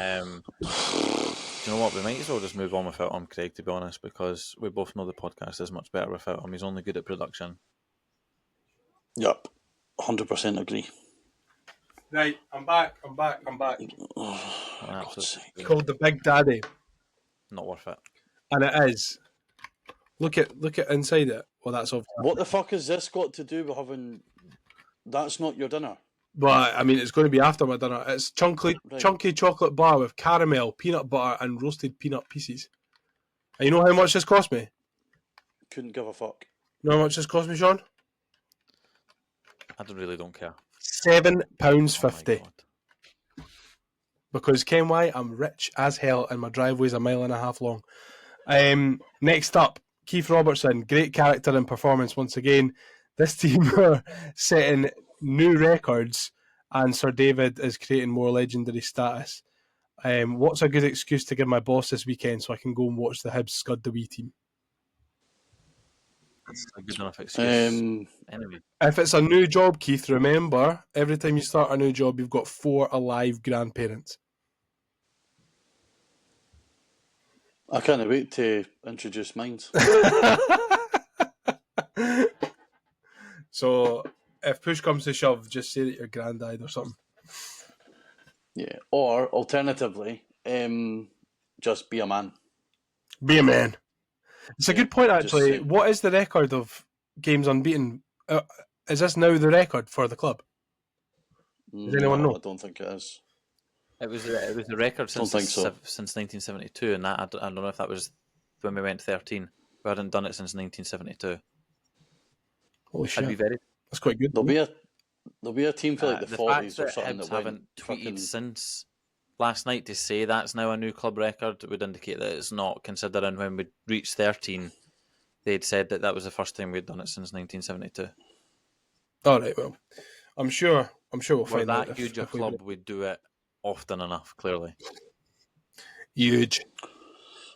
you know what? We might as well just move on without him, Craig, to be honest, because we both know the podcast is much better without him. He's only good at production. Yep, 100% agree. Right, I'm back. Oh, it's called The Big Daddy. Not worth it. And it is. Look at inside it. Well, that's obviously... What the fuck has this got to do with having... That's not your dinner. But, I mean, it's going to be after my dinner. It's chunky chocolate bar with caramel, peanut butter, and roasted peanut pieces. And you know how much this cost me? Couldn't give a fuck. You know how much this cost me, Shaun? I really don't care. £7.50. Because, Ken why? I'm rich as hell and my driveway's 1.5 miles long. Next up, Keith Robertson. Great character and performance once again. This team are setting new records and Sir David is creating more legendary status. What's a good excuse to give my boss this weekend so I can go and watch the Hibs scud the wee team? That's a good enough excuse. Anyway. If it's a new job, Keith, remember, every time you start a new job, you've got 4 alive grandparents. I can't wait to introduce mine. So, if push comes to shove, just say that your grand died or something. Yeah, or alternatively, just be a man. Be a man. It's a good point, actually. What is the record of games unbeaten? Is this now the record for the club? Does anyone know? I don't think it is. It was the record since 1972, and that I don't know if that was when we went 13. We hadn't done it since 1972. Holy shit! That's quite good. There'll be a team for like the 40s or something Hibs that haven't tweeted since last night to say that's now a new club record. It would indicate that it's not, considering when we reached 13, they'd said that was the first time we'd done it since 1972. All right, well, I'm sure we'll find out. That huge a club would do it often enough, clearly. Huge.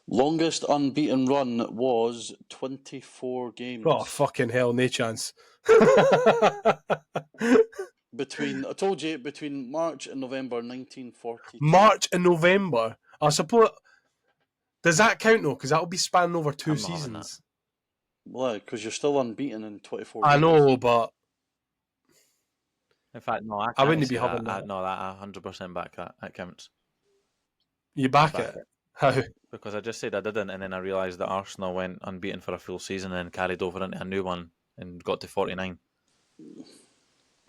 Longest unbeaten run was 24 games. Oh, fucking hell, no chance. Between March and November 1940. March and November? I suppose... Does that count, though? Because that'll be spanning over 2 seasons. Well, because you're still unbeaten in 24 I games. know, but... In fact, no, I wouldn't be having that. No, that 100% back that. That counts. You back it? How? Because I just said I didn't, and then I realised that Arsenal went unbeaten for a full season and then carried over into a new one and got to 49.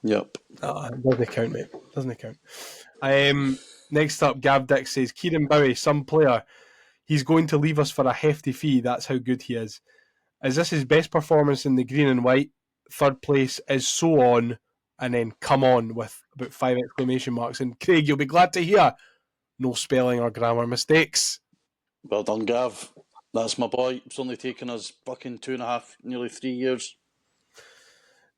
Yep. Doesn't count, mate. Doesn't count. Next up, Gav Dick says, Kieran Bowie, some player. He's going to leave us for a hefty fee. That's how good he is. Is this his best performance in the green and white? Third place is so on, and then come on with about 5 exclamation marks. And Craig, you'll be glad to hear no spelling or grammar mistakes. Well done, Gav. That's my boy. It's only taken us fucking 2.5, nearly 3 years.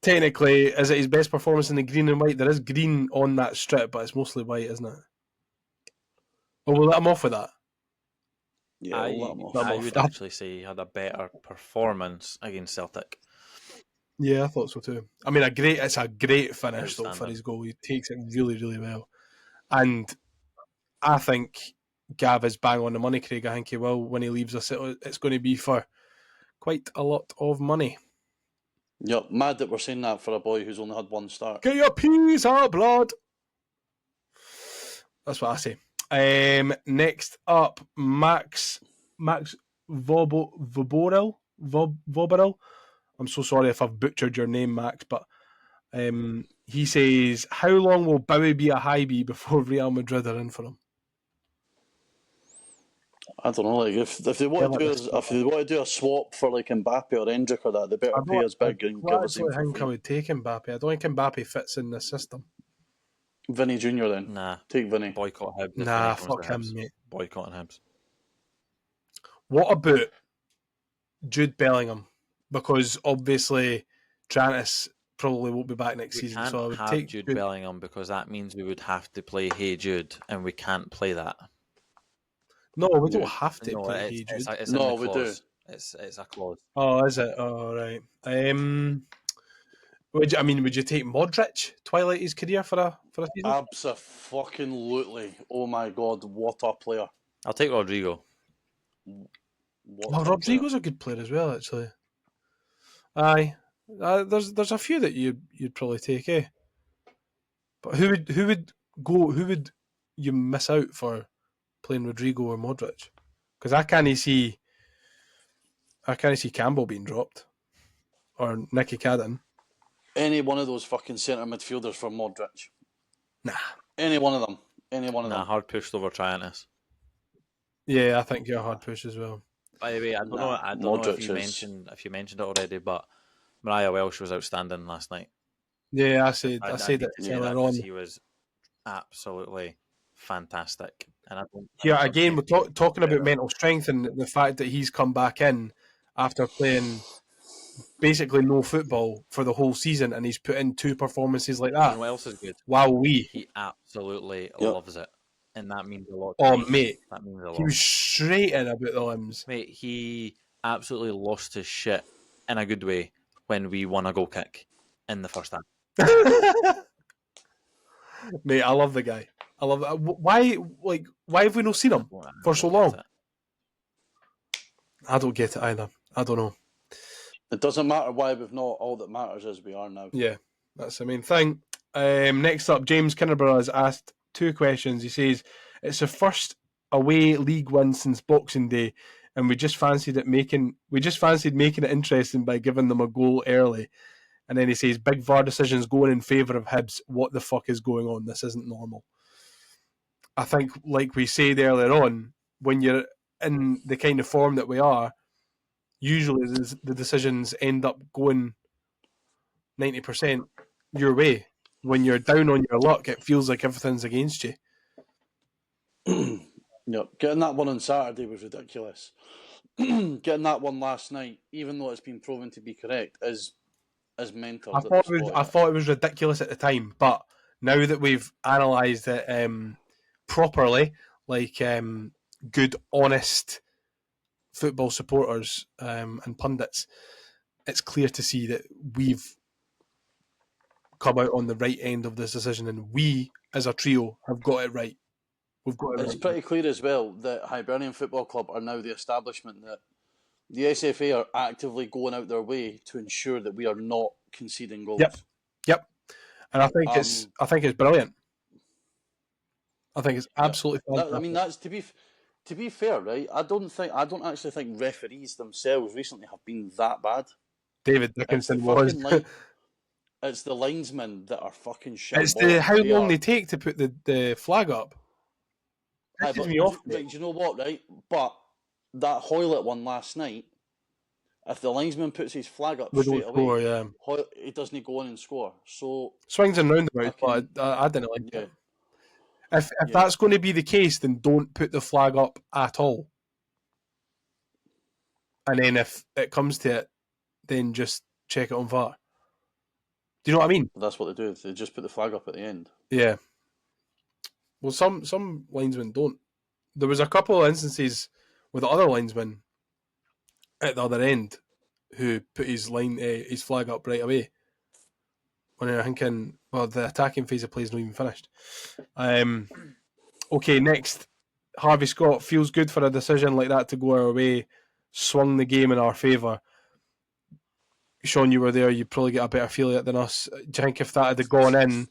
Technically, is it his best performance in the green and white? There is green on that strip, but it's mostly white, isn't it? Well, we'll let him off with that. Yeah, I would actually say he had a better performance against Celtic. Yeah, I thought so too. I mean, it's a great finish though for his goal. He takes it really, really well. And I think Gav is bang on the money, Craig. I think he will. When he leaves us, it's going to be for quite a lot of money. Yep, mad that we're saying that for a boy who's only had 1 start. Get your peas out, blood. That's what I say. Next up, Max Voboril. I'm so sorry if I've butchered your name, Max, but he says, how long will Bowie be a highbie before Real Madrid are in for him? I don't know, like if they want to do a swap for like Mbappe or Endrick or that, they better pay us big and give us him. I think I would take Mbappe. I don't think Mbappe fits in the system. Vinny Jr. then? Nah. Take Vinny. Boycott Hibs. Nah, fuck him, mate. Boycotting Hibs. What about Jude Bellingham? Because obviously Tannadice probably won't be back next season. So I would take Jude Bellingham because that means we would have to play Hey Jude, and we can't play that. No, we don't have to play Hey Jude. We do. It's a clause. Oh, is it? Oh, right. Would you take Modric twilight his career for a season? Abso-fucking-lutely. Oh my god, what a player! I'll take Rodrigo. Rodrigo's a good player as well, actually. Aye, there's a few that you'd probably take, eh? But who would you miss out for playing Rodrigo or Modric? Because I can't see Campbell being dropped or Nicky Cadden. Any one of those fucking centre midfielders for Modric. Nah. Any one of them. Nah, hard pushed over Tannadice. Yeah, I think you're a hard push as well. By the way, I don't know if you mentioned it already, but Mariah Welsh was outstanding last night. Yeah, I said it earlier on. He was absolutely fantastic. And again, we're talking about mental strength and the fact that he's come back in after playing basically no football for the whole season, and he's put in 2 performances like that. You know what else is good? Wowee. He absolutely loves it. And that means a lot. Oh, mate. That means a lot. He was straight in about the limbs. Mate, he absolutely lost his shit in a good way when we won a goal kick in the first half. Mate, I love the guy. I love that. Why have we not seen him for so long? I don't get it either. I don't know. It doesn't matter why we've not. All that matters is we are now. Yeah, that's the main thing. Next up, James Kinnerborough has asked 2 questions. He says, it's the first away league win since Boxing Day, and we just fancied making it interesting by giving them a goal early. And then he says, big VAR decisions going in favour of Hibs. What the fuck is going on? This isn't normal. I think, like we said earlier on, when you're in the kind of form that we are, usually the decisions end up going 90% your way. When you're down on your luck, it feels like everything's against you. Yep. Getting that one on Saturday was ridiculous. Getting that one last night, even though it's been proven to be correct, is mental. I thought it was ridiculous at the time, but now that we've analysed it properly, like good, honest football supporters and pundits, it's clear to see that we've come out on the right end of this decision, and we, as a trio, have got it right. We've got it. It's pretty clear as well that Hibernian Football Club are now the establishment that the SFA are actively going out their way to ensure that we are not conceding goals. Yep. And I think it's brilliant. I think it's absolutely fantastic. I mean, that's to be fair, right? I don't actually think referees themselves recently have been that bad. David Dickinson was. It's the linesmen that are fucking shit. It's how long they take to put the flag up. Pisses me off. Right, do you know what, right? But that Hoylett one last night, if the linesman puts his flag up straight away, he doesn't go on and score. So swings and roundabouts, but I didn't like it. If that's going to be the case, then don't put the flag up at all. And then if it comes to it, then just check it on VAR. Do you know what I mean? That's what they do. They just put the flag up at the end. Yeah. Well, some linesmen don't. There was a couple of instances with the other linesman at the other end who put his flag up right away. When I'm thinking, well, the attacking phase of play is not even finished. Okay, next. Harvey Scott, feels good for a decision like that to go our way. Swung the game in our favour. Shaun, you were there. You probably get a better feel of it than us. Do you think if that had gone in,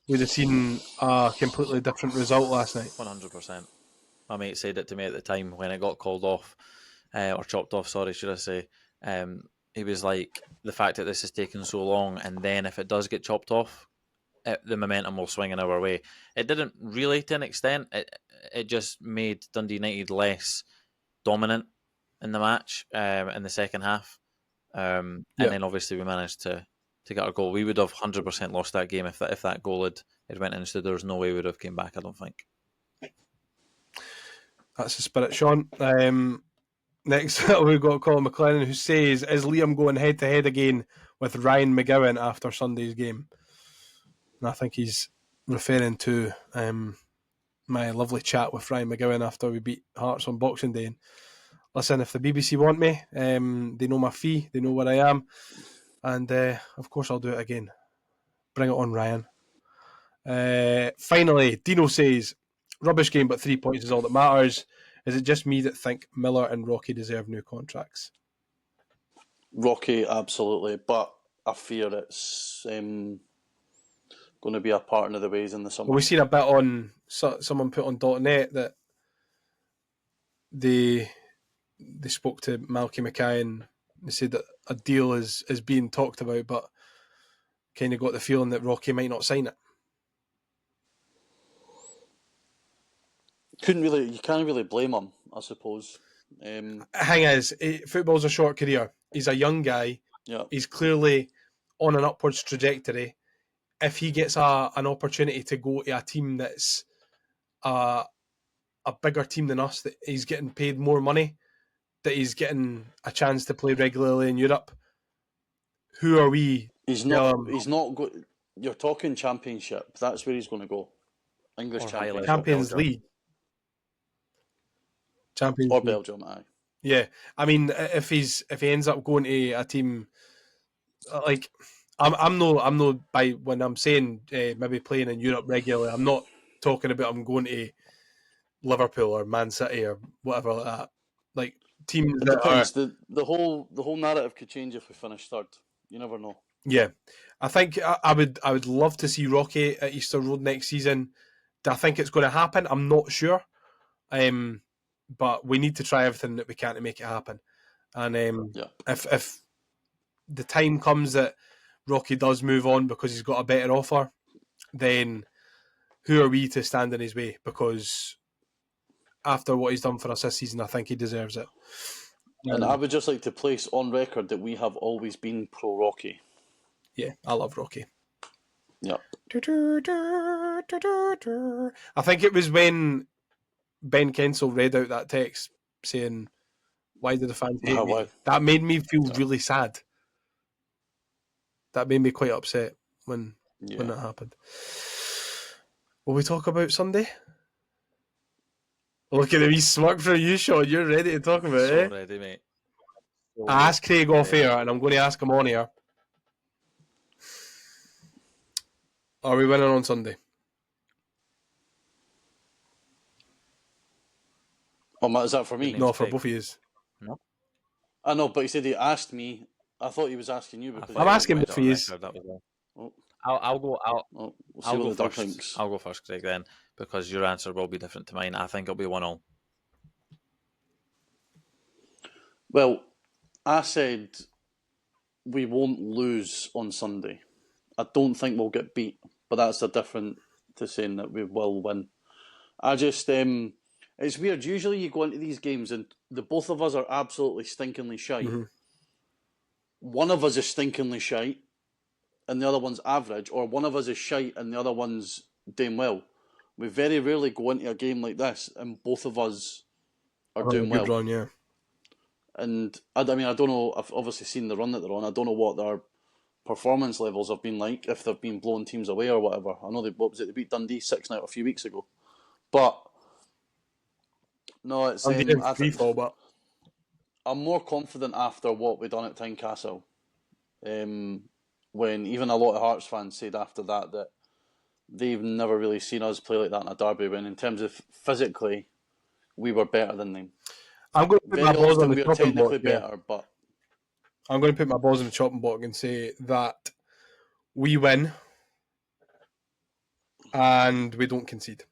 we'd have seen a completely different result last night? 100%. My mate said it to me at the time when it got called off, or chopped off, sorry, should I say. He was like, the fact that this has taken so long, and then if it does get chopped off, the momentum will swing in our way. It didn't really to an extent. It just made Dundee United less dominant in the match in the second half. And then obviously we managed to get a goal. We would have 100% lost that game if that goal had went in. So there's no way we would have came back, I don't think. That's the spirit, Shaun. Next we've got Colin McLennan, who says, is Liam going head to head again with Ryan McGowan after Sunday's game? And I think he's referring to my lovely chat with Ryan McGowan after we beat Hearts on Boxing Day. And listen, if the BBC want me, they know my fee, they know where I am, and of course I'll do it again. Bring it on, Ryan. Finally, Dino says, rubbish game, but 3 points is all that matters. Is it just me that think Miller and Rocky deserve new contracts? Rocky, absolutely, but I fear it's going to be a part of the ways in the summer. Well, we've seen a bit on, someone put on .net that they spoke to Malky Mackay and they said that a deal is being talked about, but kind of got the feeling that Rocky might not sign it. You can't really blame him, I suppose. Thing is, football's a short career. He's a young guy. Yeah. He's clearly on an upwards trajectory. If he gets an opportunity to go to a team that's a bigger team than us, that he's getting paid more money, that he's getting a chance to play regularly in Europe, who are we? He's not good. You're talking Championship. That's where he's going to go. English Championship. Champions League. Champions or League. Belgium, aye. Yeah, I mean, if he ends up going to a team like I'm no by when I'm saying maybe playing in Europe regularly, I'm not talking about him going to Liverpool or Man City or whatever like that. Like teams it that depends. Are, the whole narrative could change if we finish third. You never know. Yeah, I think I would love to see Rocky at Easter Road next season. Do I think it's going to happen? I'm not sure. But we need to try everything that we can to make it happen. And if the time comes that Rocky does move on because he's got a better offer, then who are we to stand in his way? Because after what he's done for us this season, I think he deserves it. And I would just like to place on record that we have always been pro-Rocky. Yeah, I love Rocky. Yeah. I think it was when Ben Kensel read out that text saying, "Why do the fans hate me?" That made me feel really sad. That made me quite upset when that happened. Will we talk about Sunday? Look at the wee smirk from you, Shaun. You're ready to talk about it, ready, mate. I asked Craig off air, and I'm going to ask him on air. Are we winning on Sunday? Oh, is that for me? No, for both of you. No. I know, but he said he asked me. I thought he was asking you. Because I'm asking both of you. I'll go. We'll I'll go first. I'll go first, Craig. Then, because your answer will be different to mine. I think it'll be 1-1. Well, I said we won't lose on Sunday. I don't think we'll get beat, but that's a different to saying that we will win. I just it's weird. Usually you go into these games and the both of us are absolutely stinkingly shite. Mm-hmm. One of us is stinkingly shite and the other one's average, or one of us is shite and the other one's doing well. We very rarely go into a game like this and both of us are doing well. Run, yeah. And I don't know. I've obviously seen the run that they're on. I don't know what their performance levels have been like, if they've been blowing teams away or whatever. I know they beat Dundee 6-0 a few weeks ago. But no, it's but I'm more confident after what we done at Tynecastle. When even a lot of Hearts fans said after that they've never really seen us play like that in a derby, when in terms of physically we were better than them. I'm going to put my balls on the chopping block. Better, but I'm going to put my balls on the chopping block and say that we win and we don't concede.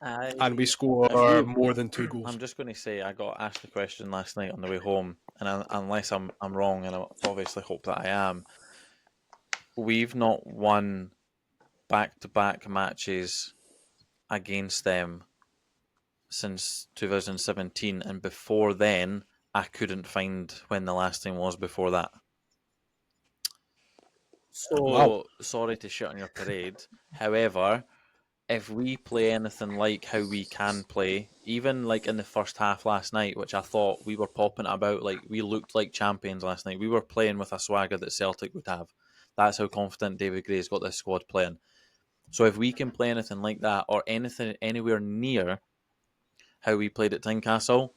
And we score more than 2 goals. I'm just going to say I got asked the question last night on the way home, and unless I'm wrong, and I obviously hope that I am, we've not won back-to-back matches against them since 2017, and before then I couldn't find when the last time was before that. So sorry to shit on your parade. However, if we play anything like how we can play, even like in the first half last night, which I thought we were popping about, like we looked like champions last night. We were playing with a swagger that Celtic would have. That's how confident David Gray's got this squad playing. So if we can play anything like that, or anything anywhere near how we played at Tynecastle,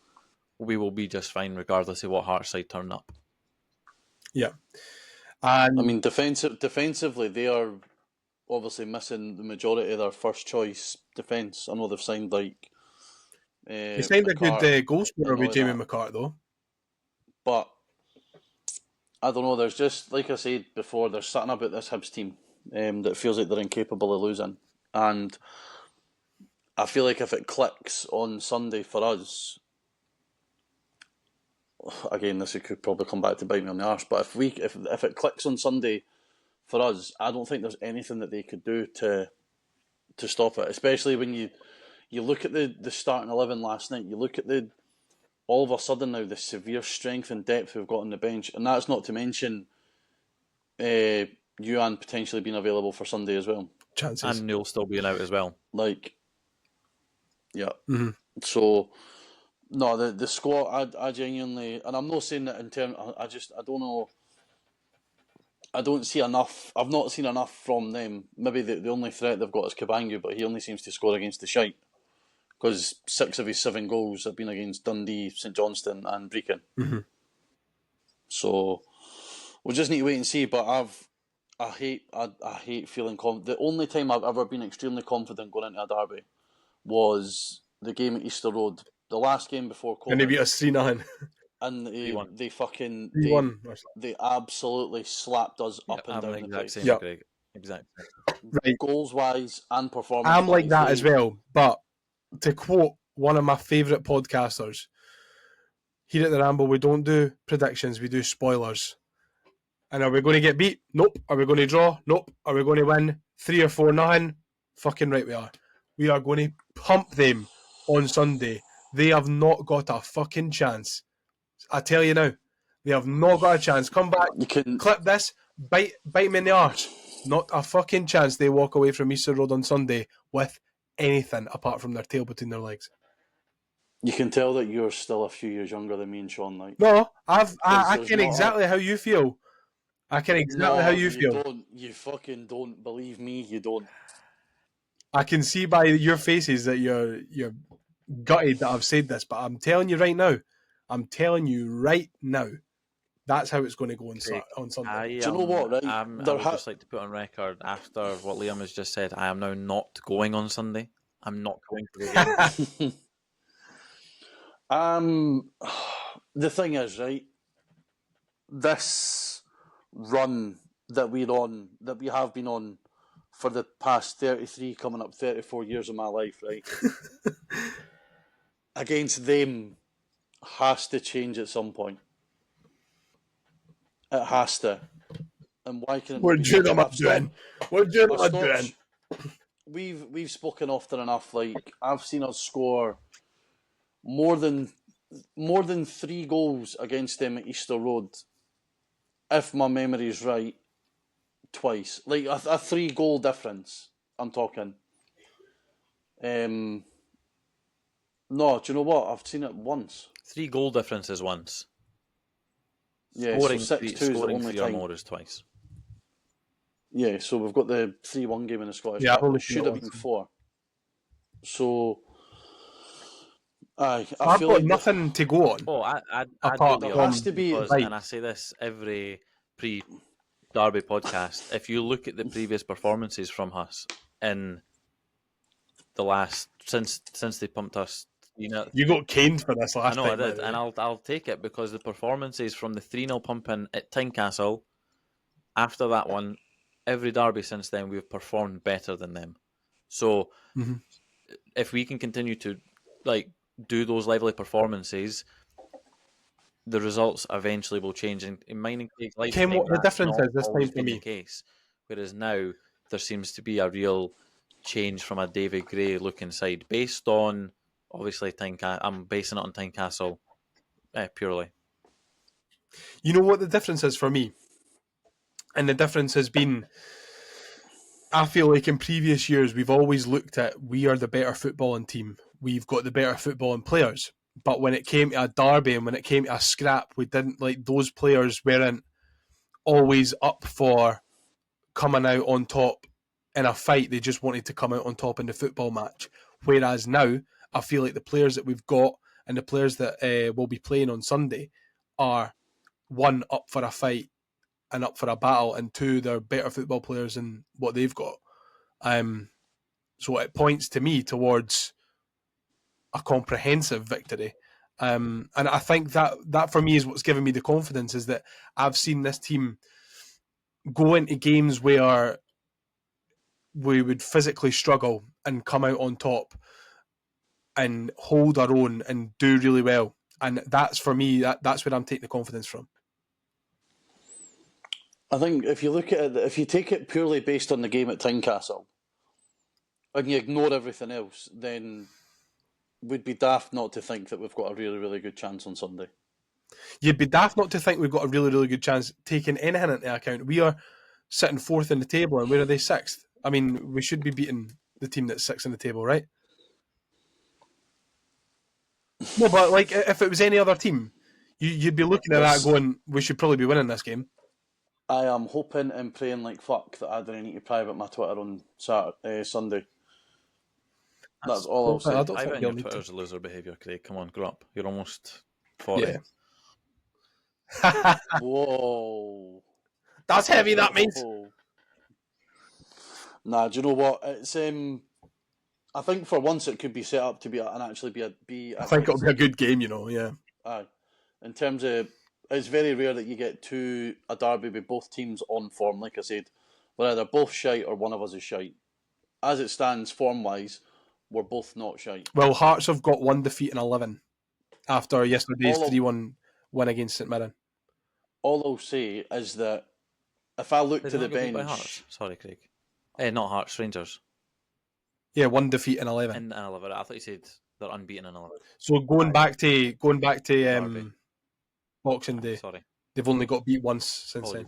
we will be just fine regardless of what Hearts side turn up. Yeah. And I mean, defensively, they are obviously missing the majority of their first choice defence. I know they've signed they signed a good goal scorer with Jamie that. McCart, though. But I don't know, there's just, like I said before, there's something about this Hibs team that feels like they're incapable of losing. And I feel like if it clicks on Sunday for us, again, this could probably come back to bite me on the arse, but if it clicks on Sunday for us, I don't think there's anything that they could do to stop it. Especially when you look at the starting 11 last night, you look at all of a sudden now the severe strength and depth we've got on the bench, and that's not to mention Yuan potentially being available for Sunday as well. Chances. And Neil still being out as well. Like, yeah. Mm-hmm. So, no, the squad, I genuinely, and I'm not saying that in terms, I don't know, I don't see enough, I've not seen enough from them. Maybe the only threat they've got is Cabangu, but he only seems to score against the shite. Because 6 of his 7 goals have been against Dundee, St Johnstone and Brecon. Mm-hmm. So we'll just need to wait and see. But I hate feeling confident. The only time I've ever been extremely confident going into a derby was the game at Easter Road, the last game before COVID. And they beat us 3-9. And they absolutely slapped us up and down the place. Exactly. Right. Goals wise and performance. I'm like that as well, but to quote one of my favourite podcasters, here at the Ramble, we don't do predictions, we do spoilers. And are we going to get beat? Nope. Are we going to draw? Nope. Are we going to win 3 or 4-0? Fucking right we are. We are going to pump them on Sunday. They have not got a fucking chance. I tell you now, they have not got a chance. Come back, clip this, bite me in the arse. Not a fucking chance they walk away from Easter Road on Sunday with anything apart from their tail between their legs. You can tell that you're still a few years younger than me and Shaun. Like, no, I can exactly how you feel. I can exactly how you feel. You fucking don't believe me. You don't. I can see by your faces that you're gutted that I've said this, but I'm telling you right now. That's how it's going to go on Sunday. Do you know what, right? I would just like to put on record, after what Liam has just said, I am now not going on Sunday. I'm not going to the game. The thing is, right, this run that we have been on for the past 33, coming up 34 years of my life, right, against them has to change at some point. It has to. And why can it We're doing what I'm doing. We're doing what I'm doing. We've spoken often enough. Like, I've seen us score more than 3 goals against them at Easter Road, if my memory is right, twice. Like a 3-goal difference, I'm talking. No, do you know what? I've seen it once. 3-goal difference is once. Yeah, scoring so 6-2 is the only 3 time. Or more is twice. Yeah, so we've got the 3-1 game in the Scottish Cup. It should have been 4. So, I've got nothing to go on. Oh, I there has to be, and I say this every pre-Derby podcast. If you look at the previous performances from us in the last since they pumped us. You got caned for this last time. I know I did, and I'll take it because the performances from the 3-0 pumping at Tynecastle, after that one, every derby since then we've performed better than them. So if we can continue to do those lively performances, the results eventually will change. And in mining case, what the difference is this time for me. Case, whereas now there seems to be a real change from a David Gray looking side based on. Obviously, I'm basing it on Tynecastle purely. You know what the difference is for me? And the difference has been, I feel like in previous years, we've always looked at, we are the better footballing team. We've got the better footballing players. But when it came to a derby and when it came to a scrap, we didn't, those players weren't always up for coming out on top in a fight. They just wanted to come out on top in the football match. Whereas now, I feel like the players that we've got and the players that will be playing on Sunday are, one, up for a fight and up for a battle, and two, they're better football players than what they've got. So it points to me towards a comprehensive victory. And I think that for me is what's given me the confidence, is that I've seen this team go into games where we would physically struggle and come out on top and hold our own and do really well. And that's, for me, that's where I'm taking the confidence from. I think if you look at it, if you take it purely based on the game at Tynecastle and you ignore everything else, then we'd be daft not to think that we've got a really, really good chance on Sunday. You'd be daft not to think we've got a really, really good chance, taking anything into account. We are sitting fourth in the table, and where are they, sixth? I mean, we should be beating the team that's sixth in the table, right? No, but like, if it was any other team, you'd be looking at that going, we should probably be winning this game. I am hoping and praying like fuck that I don't need to private my Twitter on Sunday. That's all I'll say. I don't think your Twitter's a loser behaviour, Craig. Come on, grow up. You're almost 40. Yeah. Whoa. That's heavy, that means. Nah, do you know what? It's I think for once it could be set up to be I think it'll be a good game, yeah. Aye. In terms of, it's very rare that you get a derby with both teams on form, like I said. We're either both shite or one of us is shite. As it stands, form-wise, we're both not shite. Well, Hearts have got 1 defeat in 11 after yesterday's 3-1 win against St Mirren. All I'll say is that if I look to the bench... By Hearts? Sorry, Craig. Not Hearts, Rangers. Yeah, 1 defeat in 11. In 11. I thought you said they're unbeaten in 11. So going back to Boxing Day, sorry, they've only got beat once since then.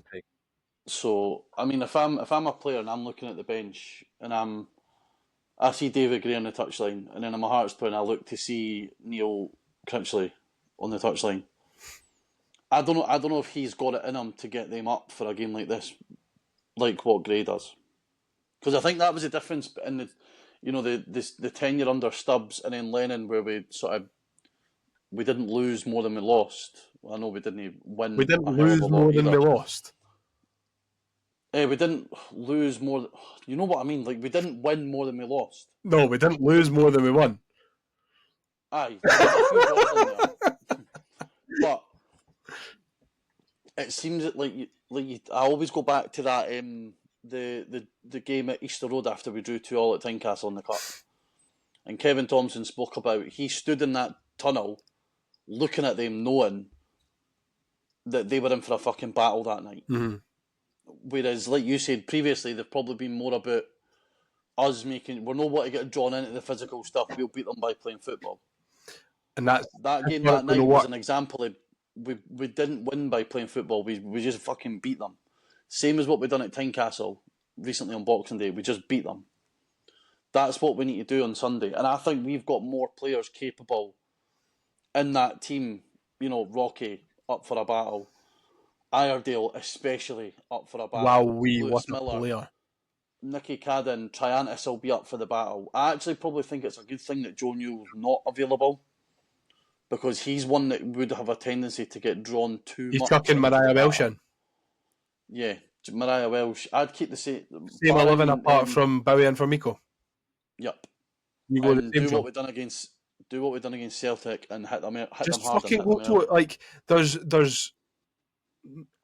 So I mean, if I'm a player and I'm looking at the bench and I see David Gray on the touchline, and then I'm a Hearts player and I look to see Neil Critchley on the touchline. I don't know if he's got it in him to get them up for a game like this, like what Gray does, because I think that was the difference in the tenure under Stubbs and then Lennon, where we didn't lose more than we lost. I know we didn't win. We didn't lose more than we lost. We didn't lose more. You know what I mean? Like, we didn't win more than we lost. No, we didn't lose more than we won. Aye. But it seems that I always go back to that the game at Easter Road after we drew 2-2 at Tynecastle in the Cup. And Kevin Thompson spoke about, he stood in that tunnel looking at them, knowing that they were in for a fucking battle that night. Mm-hmm. Whereas, like you said previously, they've probably been more about us we're not want to get drawn into the physical stuff. We'll beat them by playing football. And that game that night was an example of we didn't win by playing football. We just fucking beat them. Same as what we done at Tynecastle recently on Boxing Day. We just beat them. That's what we need to do on Sunday. And I think we've got more players capable in that team. Rocky up for a battle. Iredale especially up for a battle. Wow, Lewis what a player. Nicky Cadden, Tannadice will be up for the battle. I actually probably think it's a good thing that Joe Newell's not available, because he's one that would have a tendency to get drawn too much. He's chucking Mariah Welsh in. Yeah, Mariah Welsh. I'd keep the same 11 apart from Bowie and Formico. Yep. You go and do what we've done against Celtic and hit them hard. Just fucking go to it. Like there's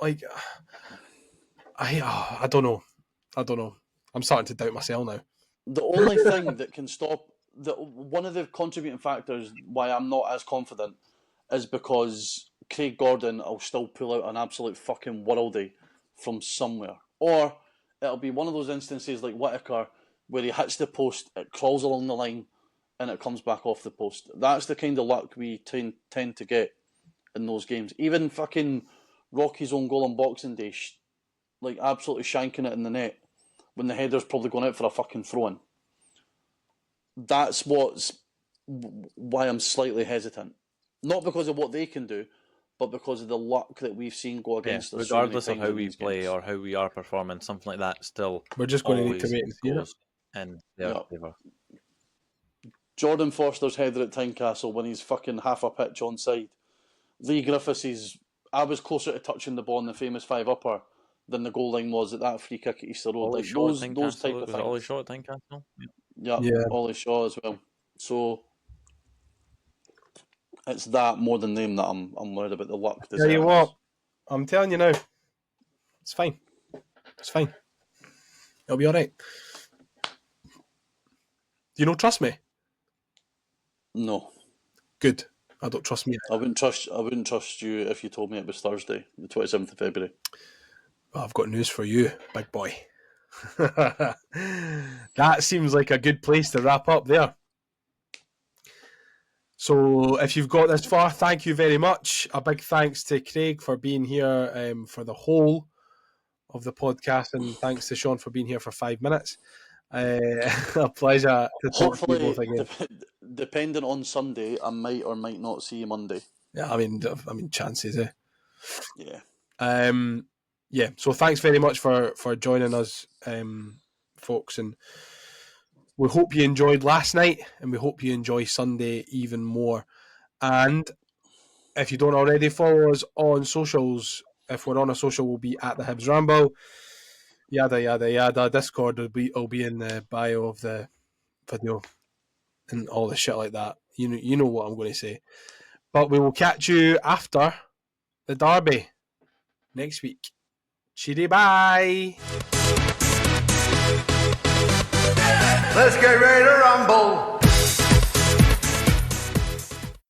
like I don't know. I'm starting to doubt myself now. The only thing that can stop one of the contributing factors why I'm not as confident is because Craig Gordon will still pull out an absolute fucking worldie from somewhere, or it'll be one of those instances like Whittaker where he hits the post, it crawls along the line, and it comes back off the post. That's the kind of luck we tend to get in those games. Even fucking Rocky's own goal on Boxing Day, like absolutely shanking it in the net when the header's probably going out for a fucking throw-in. That's why I'm slightly hesitant. Not because of what they can do, but because of the luck that we've seen go against us. Regardless of how we play or how we are performing, something like that still we're just going to need to wait and see it. In their favour. Jordan Foster's header at Tynecastle when he's fucking half a pitch onside. Lee Griffiths' I was closer to touching the ball in the famous 5-upper than the goal line was at that free kick at Easter Road. Like those type of things. Was it Ollie Shaw at Tynecastle? Yeah, Ollie Shaw as well. So it's that more than them that I'm worried about the luck. Tell you what, I'm telling you now, it's fine. It's fine. It'll be all right. You don't trust me? No. Good. I don't trust me. I wouldn't trust you if you told me it was Thursday, the 27th of February. Well, I've got news for you, big boy. That seems like a good place to wrap up there. So if you've got this far, thank you very much. A big thanks to Craig for being here for the whole of the podcast, and thanks to Shaun for being here for 5 minutes. A pleasure to talk to you both again. Depending on Sunday, I might or might not see you Monday. Yeah, I mean, chances, eh? Yeah. Yeah. So thanks very much for joining us, folks, and we hope you enjoyed last night, and we hope you enjoy Sunday even more. And if you don't already follow us on socials, if we're on a social, we'll be at the Hibs Ramble. Yada yada yada. Discord will be in the bio of the video and all the shit like that. You know what I'm going to say. But we will catch you after the derby next week. Cheery bye. Let's get ready to rumble.